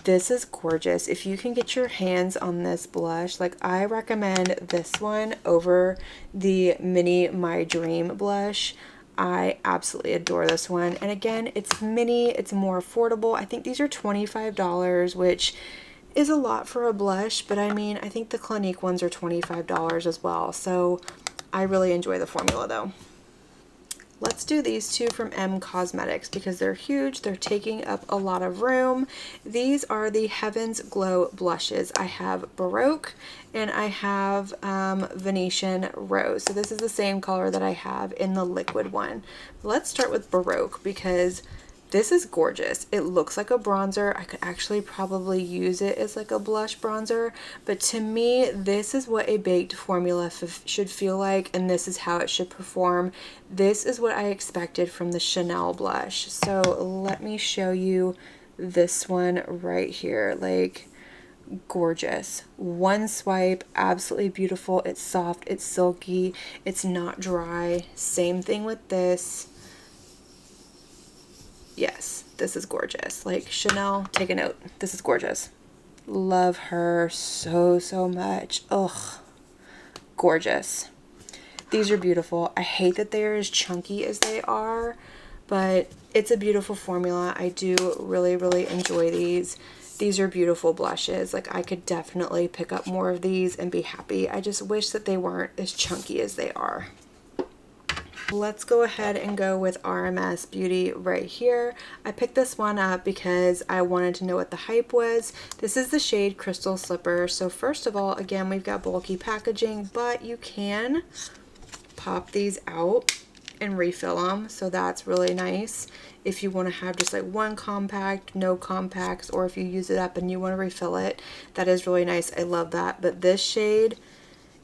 This is gorgeous. If you can get your hands on this blush, like I recommend this one over the mini My Dream blush. I absolutely adore this one. And again, it's mini, it's more affordable. I think these are $25, which is a lot for a blush, but I mean, I think the Clinique ones are $25 as well. So I really enjoy the formula though. Let's do these two from M Cosmetics because they're huge. They're taking up a lot of room. These are the Heaven's Glow blushes. I have Baroque and I have Venetian Rose. So this is the same color that I have in the liquid one. Let's start with Baroque because this is gorgeous. It looks like a bronzer. I could actually probably use it as like a blush bronzer, but to me, this is what a baked formula should feel like, and this is how it should perform. This is what I expected from the Chanel blush. So let me show you this one right here. Like, gorgeous. One swipe, absolutely beautiful. It's soft, it's silky, it's not dry. Same thing with this. Yes, this is gorgeous. Like, Chanel, take a note. This is gorgeous. Love her so, so much. Ugh, gorgeous. These are beautiful. I hate that they're as chunky as they are, but it's a beautiful formula. I do really, really enjoy these. These are beautiful blushes. Like, I could definitely pick up more of these and be happy. I just wish that they weren't as chunky as they are. Let's go ahead and go with RMS Beauty right here. I picked this one up because I wanted to know what the hype was. This is the shade Crystal Slipper. So first of all, again, we've got bulky packaging, but you can pop these out and refill them. So that's really nice. If you want to have just like one compact, no compacts, or if you use it up and you want to refill it, that is really nice. I love that. But this shade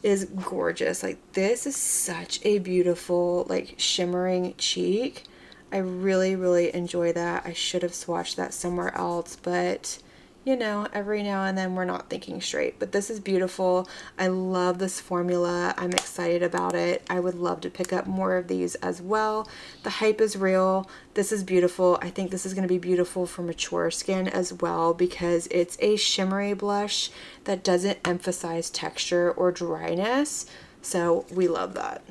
is gorgeous. Like, this is such a beautiful like shimmering cheek. I really, really enjoy that. I should have swatched that somewhere else, but you know, every now and then we're not thinking straight. But this is beautiful. I love this formula. I'm excited about it. I would love to pick up more of these as well. The hype is real. This is beautiful. I think this is going to be beautiful for mature skin as well because it's a shimmery blush that doesn't emphasize texture or dryness. So we love that.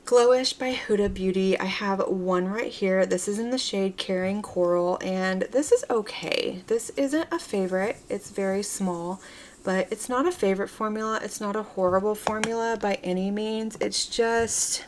Glowish by Huda Beauty. I have one right here. This is in the shade Caring Coral, and this is okay. This isn't a favorite. It's very small, but it's not a favorite formula. It's not a horrible formula by any means. It's just,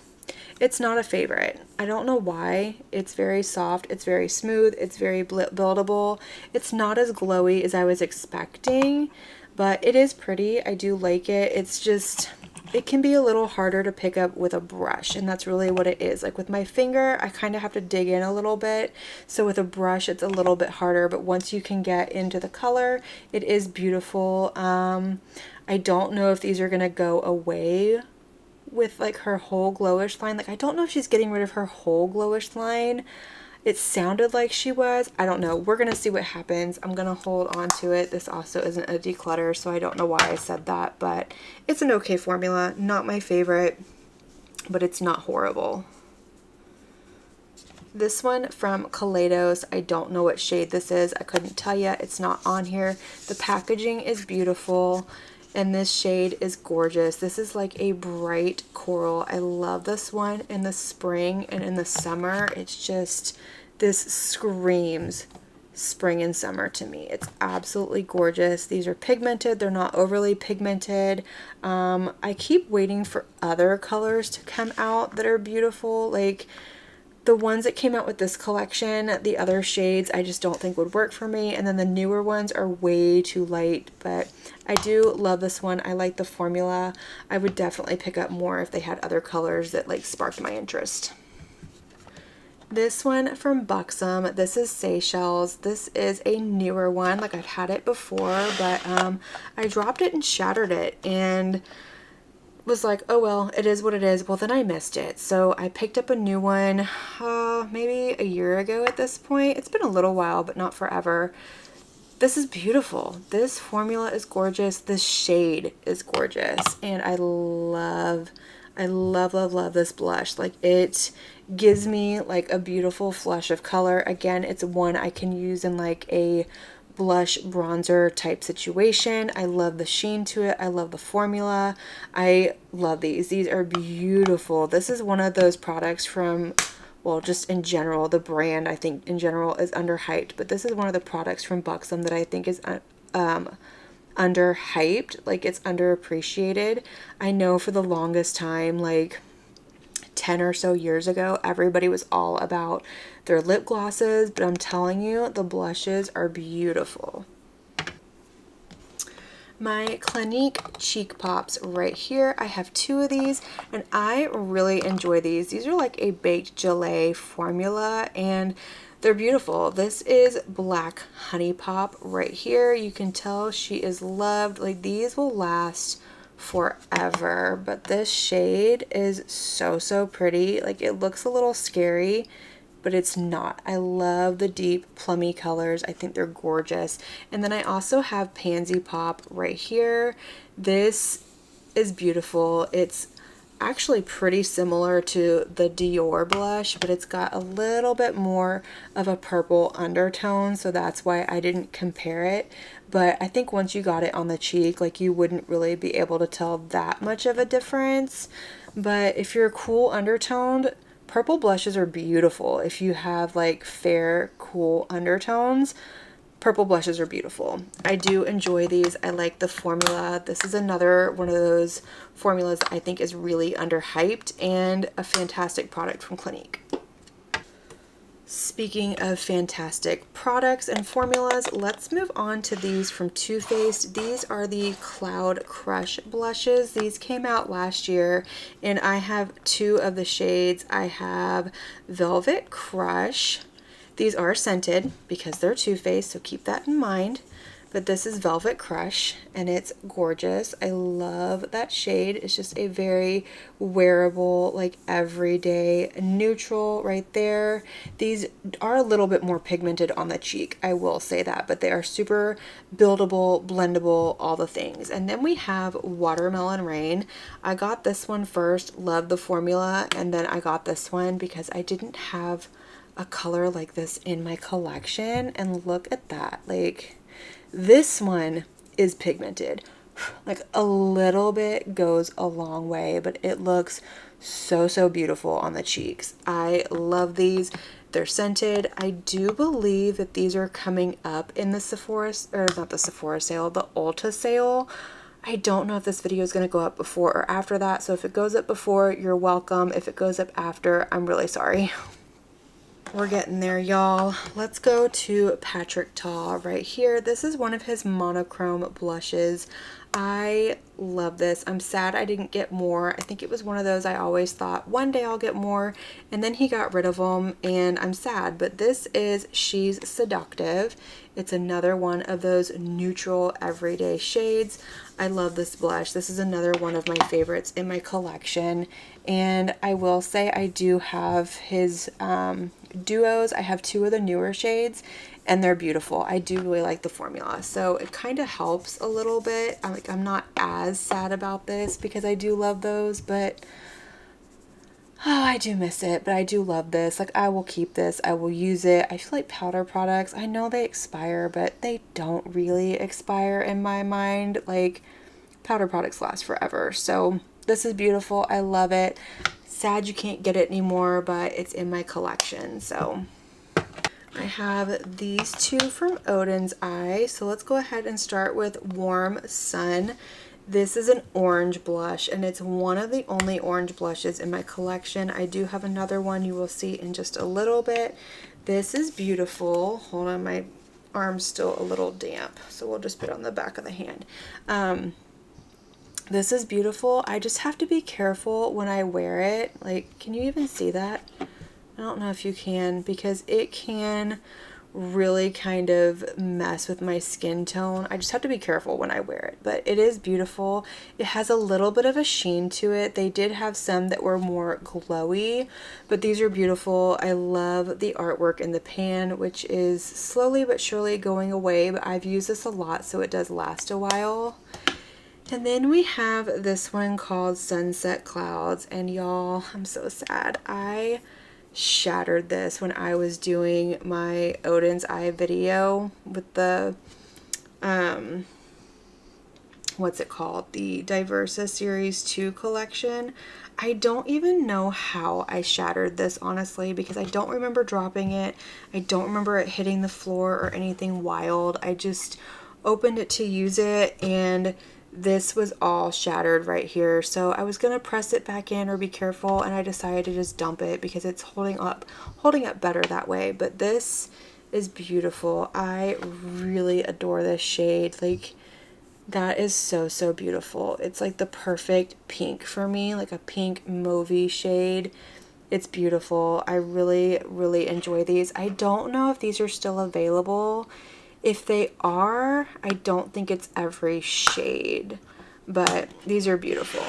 it's not a favorite. I don't know why. It's very soft. It's very smooth. It's very buildable. It's not as glowy as I was expecting, but it is pretty. I do like it. It's just, it can be a little harder to pick up with a brush, and that's really what it is. Like with my finger, I kind of have to dig in a little bit. So with a brush, it's a little bit harder, but once you can get into the color, it is beautiful. I don't know if these are going to go away with like her whole glowish line. Like, I don't know if she's getting rid of her whole glowish line. It sounded like she was. I don't know. We're going to see what happens. I'm going to hold on to it. This also isn't a declutter, so I don't know why I said that, but it's an okay formula. Not my favorite, but it's not horrible. This one from Kaleidos, I don't know what shade this is. I couldn't tell you. It's not on here. The packaging is beautiful, and this shade is gorgeous. This is like a bright coral. I love this one in the spring and in the summer. It's just, this screams spring and summer to me. It's absolutely gorgeous. These are pigmented. They're not overly pigmented. I keep waiting for other colors to come out that are beautiful. Like, the ones that came out with this collection, the other shades, I just don't think would work for me. And then the newer ones are way too light, but I do love this one. I like the formula. I would definitely pick up more if they had other colors that like sparked my interest. This one from Buxom, this is Seychelles. This is a newer one. Like, I've had it before, but I dropped it and shattered it and was like, oh well, it is what it is. Well, then I missed it, so I picked up a new one maybe a year ago at this point. It's been a little while, but not forever. This is beautiful. This formula is gorgeous. This shade is gorgeous, and I love this blush. Like, it gives me like a beautiful flush of color. Again, it's one I can use in like a blush bronzer type situation. I love the sheen to it. I love the formula. I love these. These are beautiful. This is one of those products from, well, just in general, the brand I think in general is underhyped, but this is one of the products from Buxom that I think is underhyped. Like, it's underappreciated. I know for the longest time, like 10 or so years ago, everybody was all about their lip glosses, but I'm telling you, the blushes are beautiful. My Clinique Cheek Pops right here. I have two of these, and I really enjoy these. These are like a baked gelée formula, and they're beautiful. This is Black Honey Pop right here. You can tell she is loved. Like, these will last forever, but this shade is so pretty. Like, it looks a little scary, but it's not. I love the deep plummy colors. I think they're gorgeous. And then I also have Pansy Pop right here. This is beautiful. It's actually pretty similar to the Dior blush, but it's got a little bit more of a purple undertone, so that's why I didn't compare it. But I think once you got it on the cheek, like, you wouldn't really be able to tell that much of a difference. But if you're cool undertoned, purple blushes are beautiful. If you have like fair, cool undertones, purple blushes are beautiful. I do enjoy these. I like the formula. This is another one of those formulas that I think is really underhyped and a fantastic product from Clinique. Speaking of fantastic products and formulas, let's move on to these from Too Faced. These are the Cloud Crush blushes. These came out last year, and I have two of the shades. I have Velvet Crush. These are scented because they're Too Faced, so keep that in mind. But this is Velvet Crush, and it's gorgeous. I love that shade. It's just a very wearable, like, everyday neutral right there. These are a little bit more pigmented on the cheek, I will say that, but they are super buildable, blendable, all the things. And then we have Watermelon Rain. I got this one first, loved the formula, and then I got this one because I didn't have a color like this in my collection. And look at that. Like, this one is pigmented. Like, a little bit goes a long way, but it looks so beautiful on the cheeks. I love these. They're scented. I do believe that these are coming up in the Sephora, or not the Sephora sale, the Ulta sale. I don't know if this video is going to go up before or after that, so if it goes up before, you're welcome. If it goes up after, I'm really sorry. We're getting there, y'all. Let's go to Patrick Ta right here. This is one of his monochrome blushes. I love this. I'm sad I didn't get more. I think it was one of those I always thought one day I'll get more, and then he got rid of them, and I'm sad. But this is She's Seductive. It's another one of those neutral everyday shades. I love this blush. This is another one of my favorites in my collection, and I will say I do have his duos. I have two of the newer shades, and they're beautiful. I do really like the formula, so it kind of helps a little bit. I'm not as sad about this because I do love those, but oh, I do miss it. But I do love this. Like, I will keep this. I will use it. I feel like powder products, I know they expire, but they don't really expire in my mind. Like, powder products last forever. So this is beautiful. I love it. Sad you can't get it anymore, but it's in my collection. So I have these two from Odin's Eye. So let's go ahead and start with Warm Sun. This is an orange blush, and it's one of the only orange blushes in my collection. I do have another one you will see in just a little bit. This is beautiful. Hold on, my arm's still a little damp, so we'll just put it on the back of the hand. This is beautiful. I just have to be careful when I wear it. Like, can you even see that? I I don't know if you can, because it can really kind of mess with my skin tone. I just have to be careful when I wear it, but it is beautiful. It has a little bit of a sheen to it. They did have some that were more glowy, but these are beautiful. I love the artwork in the pan, which is slowly but surely going away, but I've used this a lot, so it does last a while. And then we have this one called Sunset Clouds, and y'all, I'm so sad. I shattered this when I was doing my Odin's Eye video with the what's it called, the Diversa Series 2 collection. I don't even know how I shattered this, honestly, because I don't remember dropping it. I don't remember it hitting the floor or anything wild. I just opened it to use it, and this was all shattered right here. So I was gonna press it back in or be careful, and I decided to just dump it because it's holding up better that way. But this is beautiful. I really adore this shade. Like, that is so, so beautiful. It's like the perfect pink for me, like a pink mauvey shade. It's beautiful. I really, really enjoy these. I don't know if these are still available. If they are, I don't think it's every shade, but these are beautiful.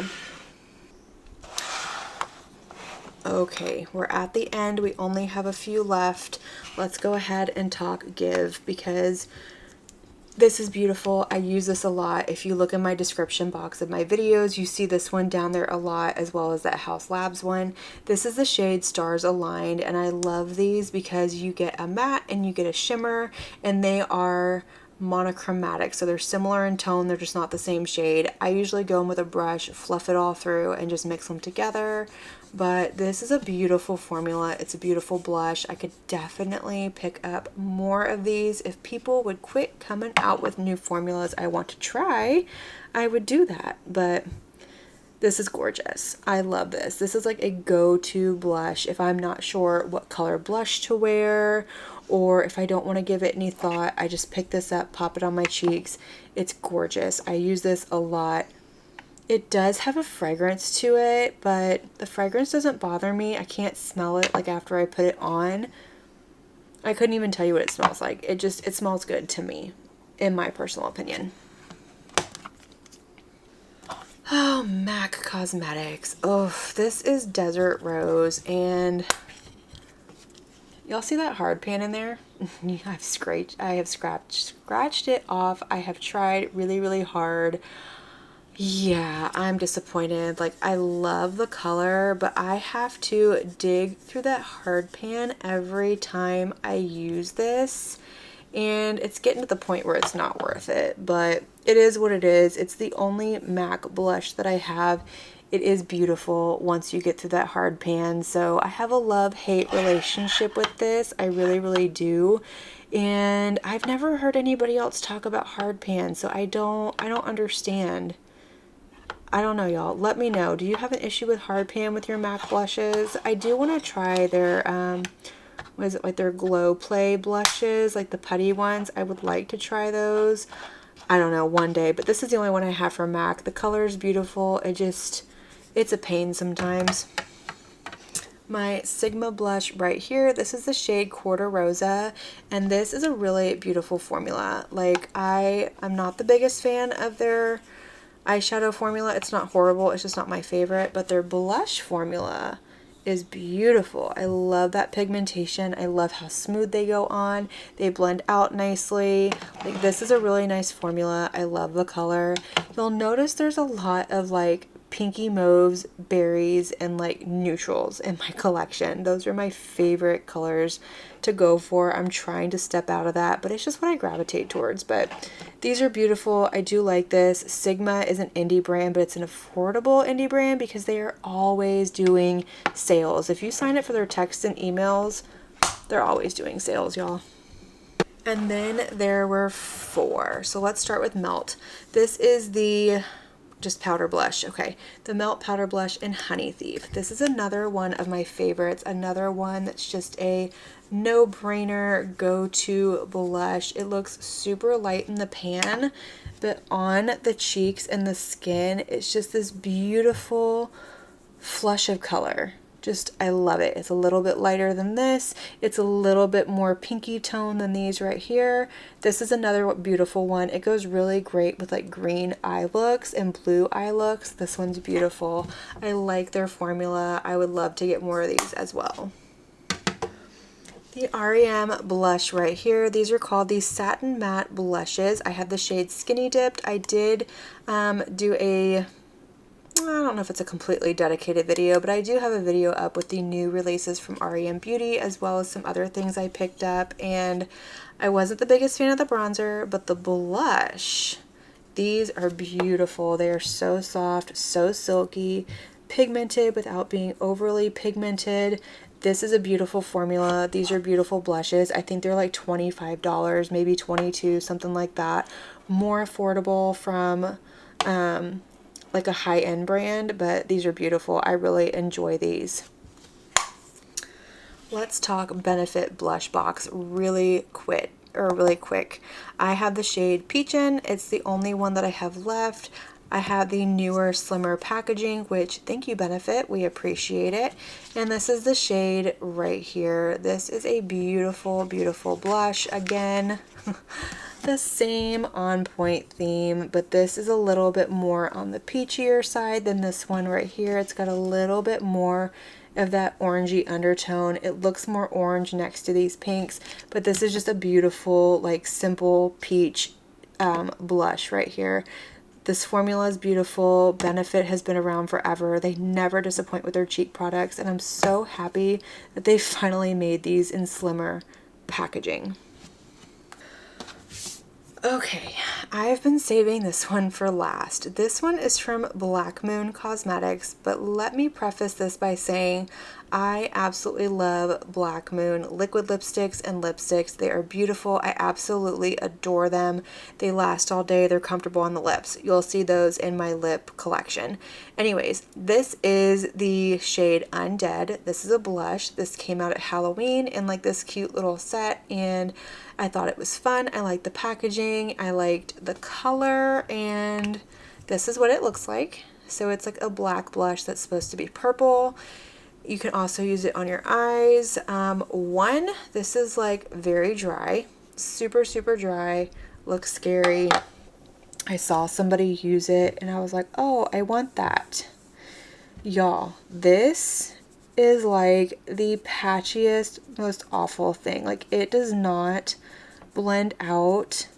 Okay, we're at the end. We only have a few left. Let's go ahead and talk Give, because this is beautiful. I use this a lot. If you look in my description box of my videos, you see this one down there a lot, as well as that House Labs one. This is the shade Stars Aligned, and I love these because you get a matte and you get a shimmer, and they are monochromatic, so they're similar in tone, they're just not the same shade. I usually go in with a brush, fluff it all through, and just mix them together. But this is a beautiful formula. It's a beautiful blush. I could definitely pick up more of these. If people would quit coming out with new formulas I want to try, I would do that. But this is gorgeous. I love this. This is like a go-to blush if I'm not sure what color blush to wear, or if I don't want to give it any thought, I just pick this up, pop it on my cheeks. It's gorgeous. I use this a lot. It does have a fragrance to it, but the fragrance doesn't bother me. I can't smell it like after I put it on. I couldn't even tell you what it smells like. It smells good to me, in my personal opinion. Oh, MAC Cosmetics. Oh, this is Desert Rose, and y'all see that hard pan in there? I have scratched it off. I have tried really, really hard. Yeah, I'm disappointed. Like, I love the color, but I have to dig through that hard pan every time I use this, and it's getting to the point where it's not worth it, but it is what it is. It's the only MAC blush that I have. It is beautiful once you get through that hard pan, so I have a love-hate relationship with this. I really, really do. And I've never heard anybody else talk about hard pan, so I don't understand. I don't know, y'all. Let me know. Do you have an issue with hard pan with your MAC blushes? I do want to try their, what is it, like their Glow Play blushes, like the putty ones. I would like to try those. I don't know, one day. But this is the only one I have from MAC. The color is beautiful. It's a pain sometimes. My Sigma blush right here, this is the shade Quarter Rosa, and this is a really beautiful formula. Like, I'm not the biggest fan of their eyeshadow formula. It's not horrible, it's just not my favorite, but their blush formula is beautiful. I love that pigmentation. I love how smooth they go on. They blend out nicely. Like, this is a really nice formula. I love the color. You'll notice there's a lot of like pinky mauves, berries, and like neutrals in my collection. Those are my favorite colors to go for. I'm trying to step out of that, but it's just what I gravitate towards. But these are beautiful. I do like this. Sigma is an indie brand, but it's an affordable indie brand because they are always doing sales. If you sign up for their texts and emails, they're always doing sales, y'all. And then there were 4. So let's start with Melt. This is the just powder blush. Okay, the Melt powder blush in Honey Thief. This is another one of my favorites, another one that's just a no-brainer go-to blush. It looks super light in the pan, but on the cheeks and the skin, it's just this beautiful flush of color. Just, I love it. It's a little bit lighter than this. It's a little bit more pinky tone than these right here. This is another beautiful one. It goes really great with like green eye looks and blue eye looks. This one's beautiful. I like their formula. I would love to get more of these as well. The REM blush right here. These are called the Satin Matte Blushes. I have the shade Skinny Dipped. I did do a, I don't know if it's a completely dedicated video, but I do have a video up with the new releases from REM Beauty, as well as some other things I picked up. And I wasn't the biggest fan of the bronzer, but the blush, these are beautiful. They are so soft, so silky, pigmented without being overly pigmented. This is a beautiful formula. These are beautiful blushes. I think they're like $25, maybe $22, something like that. More affordable from like a high-end brand, but these are beautiful. I really enjoy these. Let's talk Benefit blush box really quick. I have the shade Peachin'. It's the only one that I have left. I have the newer, slimmer packaging, which, thank you, Benefit. We appreciate it. And this is the shade right here. This is a beautiful, beautiful blush. Again, the same on point theme, but this is a little bit more on the peachier side than this one right here. It's got a little bit more of that orangey undertone. It looks more orange next to these pinks, but this is just a beautiful, like, simple peach blush right here. This formula is beautiful. Benefit has been around forever. They never disappoint with their cheek products, and I'm so happy that they finally made these in slimmer packaging. Okay, I've been saving this one for last. This one is from Black Moon Cosmetics, but let me preface this by saying I absolutely love Black Moon liquid lipsticks and lipsticks. They are beautiful. I absolutely adore them. They last all day. They're comfortable on the lips. You'll see those in my lip collection. Anyways, this is the shade Undead. This is a blush. This came out at Halloween in like this cute little set, and I thought it was fun. I liked the packaging. I liked the color, and this is what it looks like. So it's like a black blush that's supposed to be purple. You can also use it on your eyes. This is like very dry, super, super dry, looks scary. I saw somebody use it and I was like, oh, I want that. Y'all, this is like the patchiest, most awful thing. Like, it does not blend out.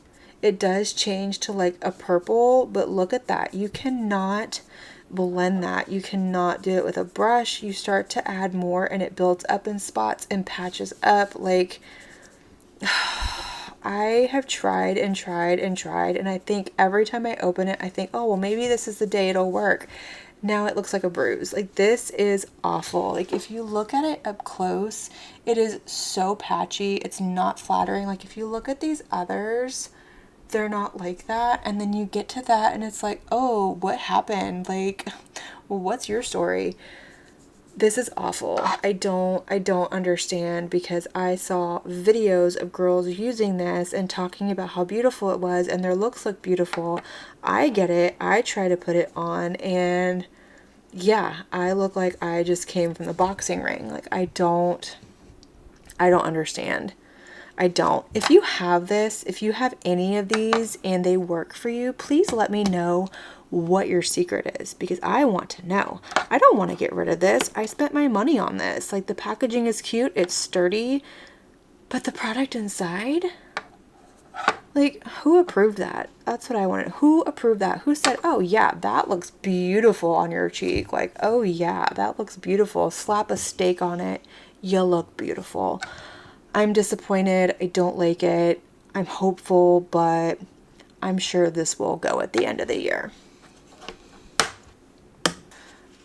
It does change to like a purple, but look at that. You cannot blend that. You cannot do it with a brush. You start to add more and it builds up in spots and patches up. Like, I have tried and tried and tried, and I think every time I open it, I think, oh, well, maybe this is the day it'll work. Now it looks like a bruise. Like, this is awful. Like, if you look at it up close, it is so patchy. It's not flattering. Like, if you look at these others, they're not like that, and then you get to that and it's like, oh, what happened? Like, well, what's your story? This is awful. I don't understand, because I saw videos of girls using this and talking about how beautiful it was and their looks look beautiful. I get it. I try to put it on and yeah, I look like I just came from the boxing ring. Like, I don't understand. I don't. If you have this, if you have any of these and they work for you, please let me know what your secret is, because I want to know. I don't want to get rid of this. I spent my money on this. Like, the packaging is cute, it's sturdy, but the product inside, like, who approved that? That's what I wanted. Who approved that? Who said, oh yeah, that looks beautiful on your cheek? Like, oh yeah, that looks beautiful. Slap a steak on it. You look beautiful. I'm disappointed. I don't like it. I'm hopeful, but I'm sure this will go at the end of the year.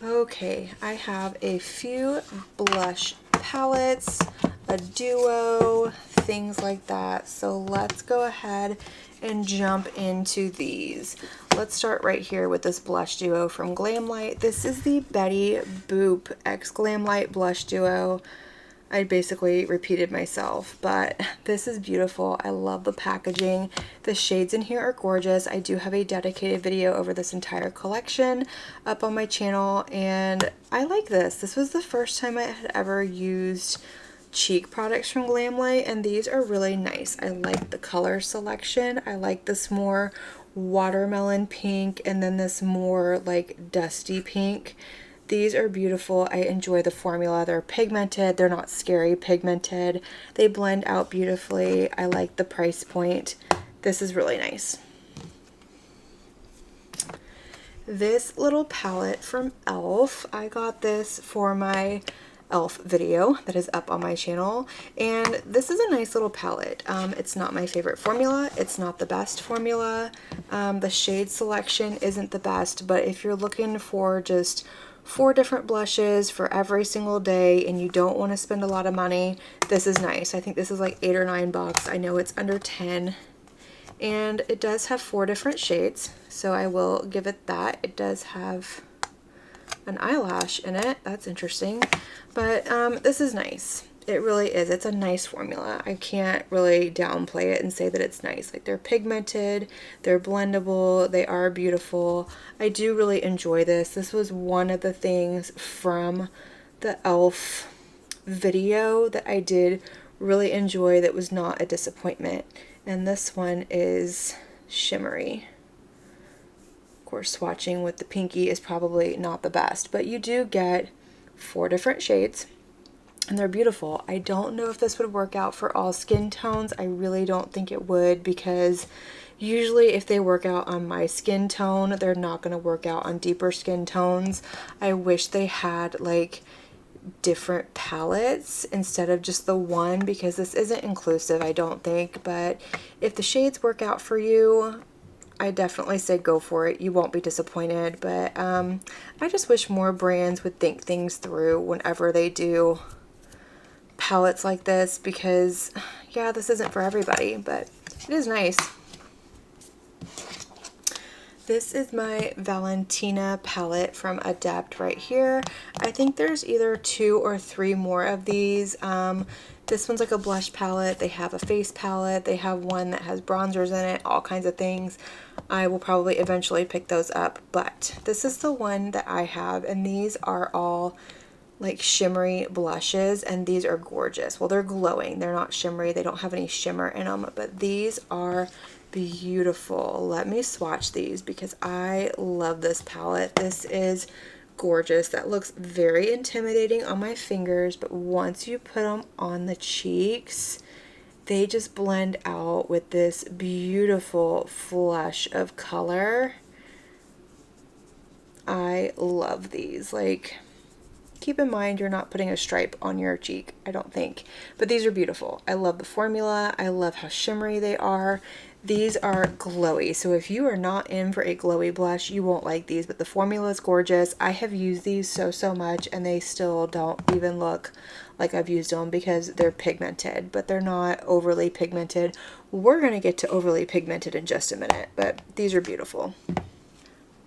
Okay, I have a few blush palettes, a duo, things like that. So let's go ahead and jump into these. Let's start right here with this blush duo from Glamlight. This is the Betty Boop X Glamlight blush duo. I basically repeated myself, but this is beautiful. I love the packaging. The shades in here are gorgeous. I do have a dedicated video over this entire collection up on my channel, and I like this. This was the first time I had ever used cheek products from Glamlight, and these are really nice. I like the color selection. I like this more watermelon pink and then this more like dusty pink. These are beautiful. I enjoy the formula. They're pigmented. They're not scary pigmented. They blend out beautifully. I like the price point. This is really nice. This little palette from e.l.f. I got this for my e.l.f. video that is up on my channel, and this is a nice little palette. It's not my favorite formula. It's not the best formula. The shade selection isn't the best, but if you're looking for just 4 different blushes for every single day and you don't want to spend a lot of money, this is nice. I think this is like $8 or $9. I know it's under 10, and it does have 4 different shades, so I will give it that. It does have an eyelash in it. That's interesting, but this is nice. It really is. It's a nice formula. I can't really downplay it and say that it's nice. Like, they're pigmented, they're blendable, they are beautiful. I do really enjoy this. This was one of the things from the e.l.f. video that I did really enjoy that was not a disappointment. And this one is shimmery. Of course, swatching with the pinky is probably not the best, but you do get 4 different shades. And they're beautiful. I don't know if this would work out for all skin tones. I really don't think it would, because usually if they work out on my skin tone, they're not going to work out on deeper skin tones. I wish they had like different palettes instead of just the one, because this isn't inclusive, I don't think. But if the shades work out for you, I definitely say go for it. You won't be disappointed. But I just wish more brands would think things through whenever they do palettes like this, because yeah, this isn't for everybody, but it is nice. This is my Valentina palette from Adept right here. I think there's either 2 or 3 more of these. This one's like a blush palette. They have a face palette. They have one that has bronzers in it, all kinds of things. I will probably eventually pick those up, but this is the one that I have, and these are all like shimmery blushes, and these are gorgeous. Well, they're glowing. They're not shimmery. They don't have any shimmer in them, but these are beautiful. Let me swatch these because I love this palette. This is gorgeous. That looks very intimidating on my fingers, but once you put them on the cheeks, they just blend out with this beautiful flush of color. I love these. Like, keep in mind you're not putting a stripe on your cheek, I don't think. But these are beautiful. I love the formula. I love how shimmery they are. These are glowy. So if you are not in for a glowy blush, you won't like these. But the formula is gorgeous. I have used these so much, and they still don't even look like I've used them because they're pigmented. But they're not overly pigmented. We're going to get to overly pigmented in just a minute. But these are beautiful.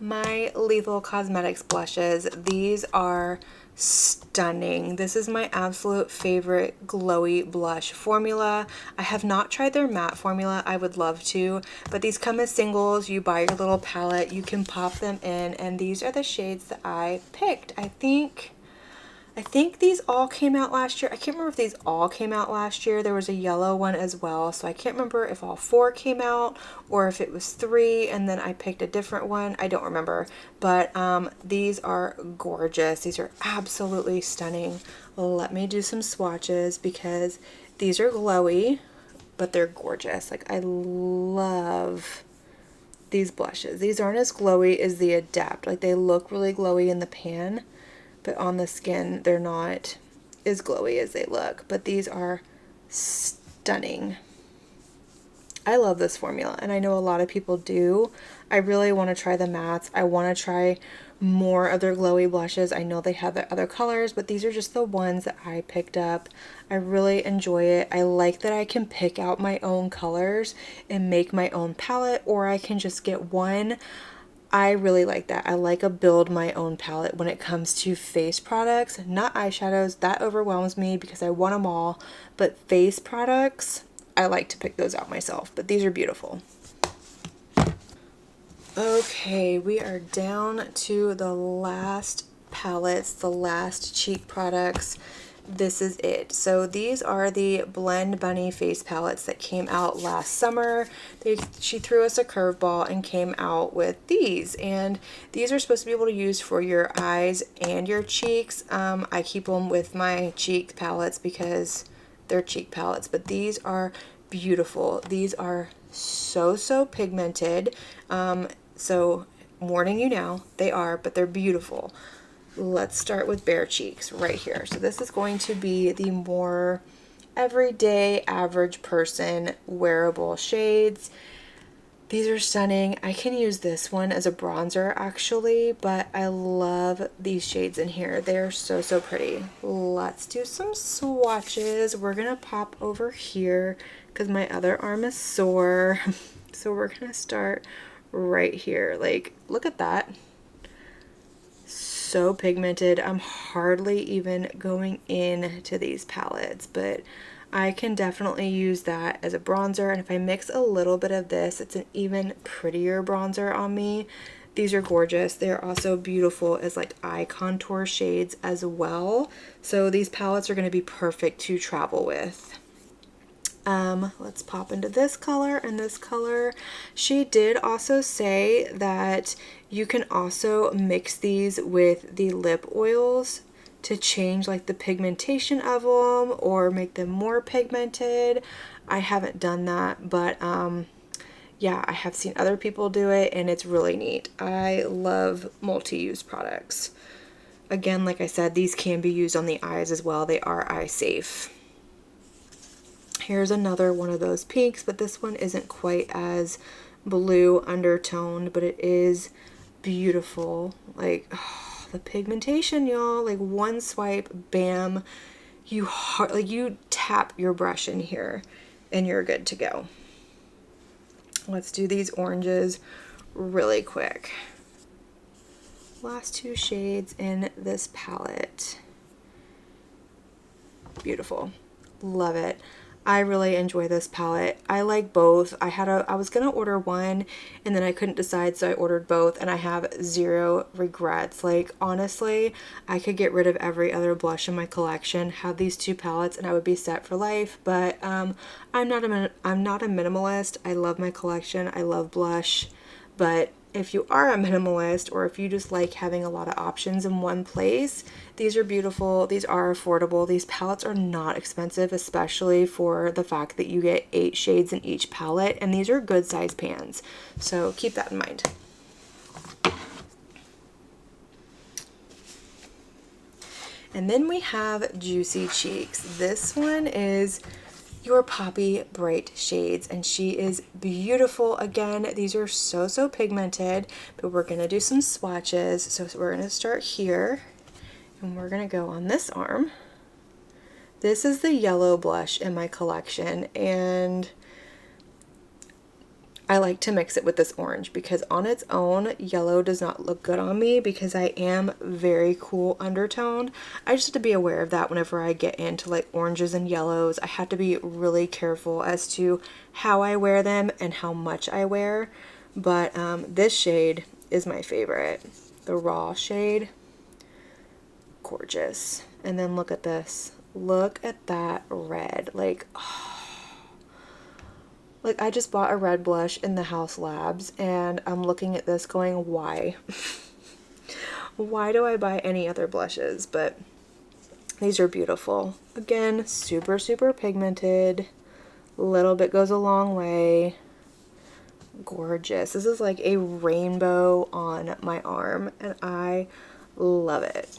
My Lethal Cosmetics blushes. These are stunning. This is my absolute favorite glowy blush formula. I have not tried their matte formula. I would love to, but these come as singles. You buy your little palette, you can pop them in, and these are the shades that I picked. I think these all came out last year. I can't remember if these all came out last year. There was a yellow one as well, so I can't remember if all 4 came out or if it was 3 and then I picked a different one. I don't remember, but these are gorgeous. These are absolutely stunning. Let me do some swatches because these are glowy, but they're gorgeous. Like, I love these blushes. These aren't as glowy as the Adept. Like, they look really glowy in the pan, but on the skin, they're not as glowy as they look. But these are stunning. I love this formula, and I know a lot of people do. I really want to try the mattes. I want to try more of their glowy blushes. I know they have the other colors, but these are just the ones that I picked up. I really enjoy it. I like that I can pick out my own colors and make my own palette, or I can just get one. I really like that. I like a build my own palette when it comes to face products, not eyeshadows. That overwhelms me because I want them all, but face products, I like to pick those out myself, but these are beautiful. Okay, we are down to the last palettes, the last cheek products. This is it. So these are the Blend Bunny face palettes that came out last summer. She threw us a curveball and came out with these, and these are supposed to be able to use for your eyes and your cheeks. I keep them with my cheek palettes because they're cheek palettes, but these are beautiful. These are so pigmented. So warning you now, they are, but they're beautiful. Let's start with bare cheeks right here. So this is going to be the more everyday average person wearable shades. These are stunning. I can use this one as a bronzer actually, but I love these shades in here. They're so pretty. Let's do some swatches. We're gonna pop over here because my other arm is sore. So we're gonna start right here. Like, look at that. So pigmented. I'm hardly even going into these palettes, but I can definitely use that as a bronzer, and if I mix a little bit of this, it's an even prettier bronzer on me. These are gorgeous. They're also beautiful as like eye contour shades as well. So these palettes are going to be perfect to travel with. Let's pop into this color and this color. She did also say that you can also mix these with the lip oils to change like the pigmentation of them or make them more pigmented. I haven't done that, but yeah, I have seen other people do it and it's really neat. I love multi-use products. Again, like I said, these can be used on the eyes as well. They are eye safe. Here's another one of those pinks, but this one isn't quite as blue undertoned, but it is beautiful. Like, oh, the pigmentation, y'all. Like one swipe, bam, you tap your brush in here and you're good to go. Let's do these oranges really quick. Last two shades in this palette. Beautiful. Love it. I really enjoy this palette. I like both. I was gonna order one and then I couldn't decide, so I ordered both and I have zero regrets. Like honestly, I could get rid of every other blush in my collection, have these two palettes, and I would be set for life. But I'm not a minimalist. I love my collection. I love blush, but if you are a minimalist or if you just like having a lot of options in one place, these are beautiful. These are affordable. These palettes are not expensive, especially for the fact that you get 8 shades in each palette, and these are good size pans. So keep that in mind. And then we have Juicy Cheeks. This one is your Poppy Bright shades, and she is beautiful. Again, these are so pigmented, but we're gonna do some swatches. So we're gonna start here and we're gonna go on this arm. This is the yellow blush in my collection, and I like to mix it with this orange because on its own, yellow does not look good on me because I am very cool undertoned. I just have to be aware of that whenever I get into like oranges and yellows. I have to be really careful as to how I wear them and how much I wear. But this shade is my favorite. The raw shade. Gorgeous. And then look at this. Look at that red. Like, oh. Like, I just bought a red blush in the House Labs, and I'm looking at this going, why? Why do I buy any other blushes? But these are beautiful. Again, super pigmented. Little bit goes a long way. Gorgeous. This is like a rainbow on my arm, and I love it.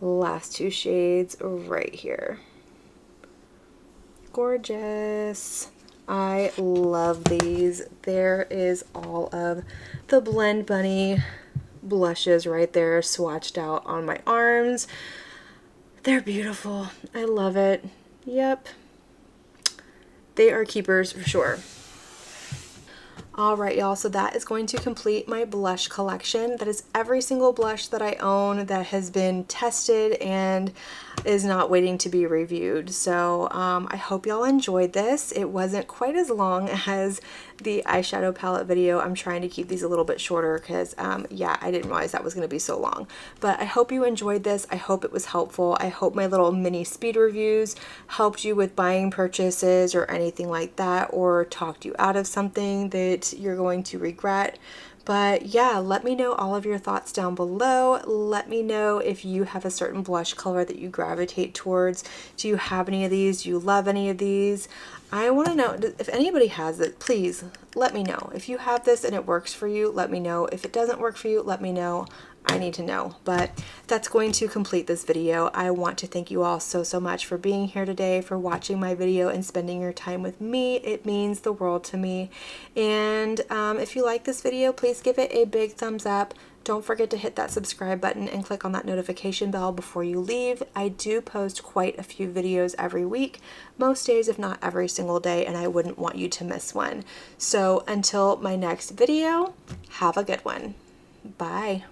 Last two shades right here. Gorgeous. I love these. There is all of the Blend Bunny blushes right there swatched out on my arms. They're beautiful. I love it. Yep. They are keepers for sure. All right, y'all, so that is going to complete my blush collection. That is every single blush that I own that has been tested and is not waiting to be reviewed. So I hope y'all enjoyed this. It wasn't quite as long as the eyeshadow palette video. I'm trying to keep these a little bit shorter because yeah, I didn't realize that was going to be so long. But I hope you enjoyed this. I hope it was helpful. I hope my little mini speed reviews helped you with buying purchases or anything like that, or talked you out of something that you're going to regret. But yeah, let me know all of your thoughts down below. Let me know if you have a certain blush color that you gravitate towards. Do you have any of these? Do you love any of these? I want to know if anybody has it. Please let me know. If you have this and it works for you, let me know. If it doesn't work for you, let me know. I need to know. But that's going to complete this video. I want to thank you all so much for being here today, for watching my video and spending your time with me. It means the world to me. And if you like this video, please give it a big thumbs up. Don't forget to hit that subscribe button and click on that notification bell before you leave. I do post quite a few videos every week, most days if not every single day, and I wouldn't want you to miss one. So until my next video, have a good one. Bye.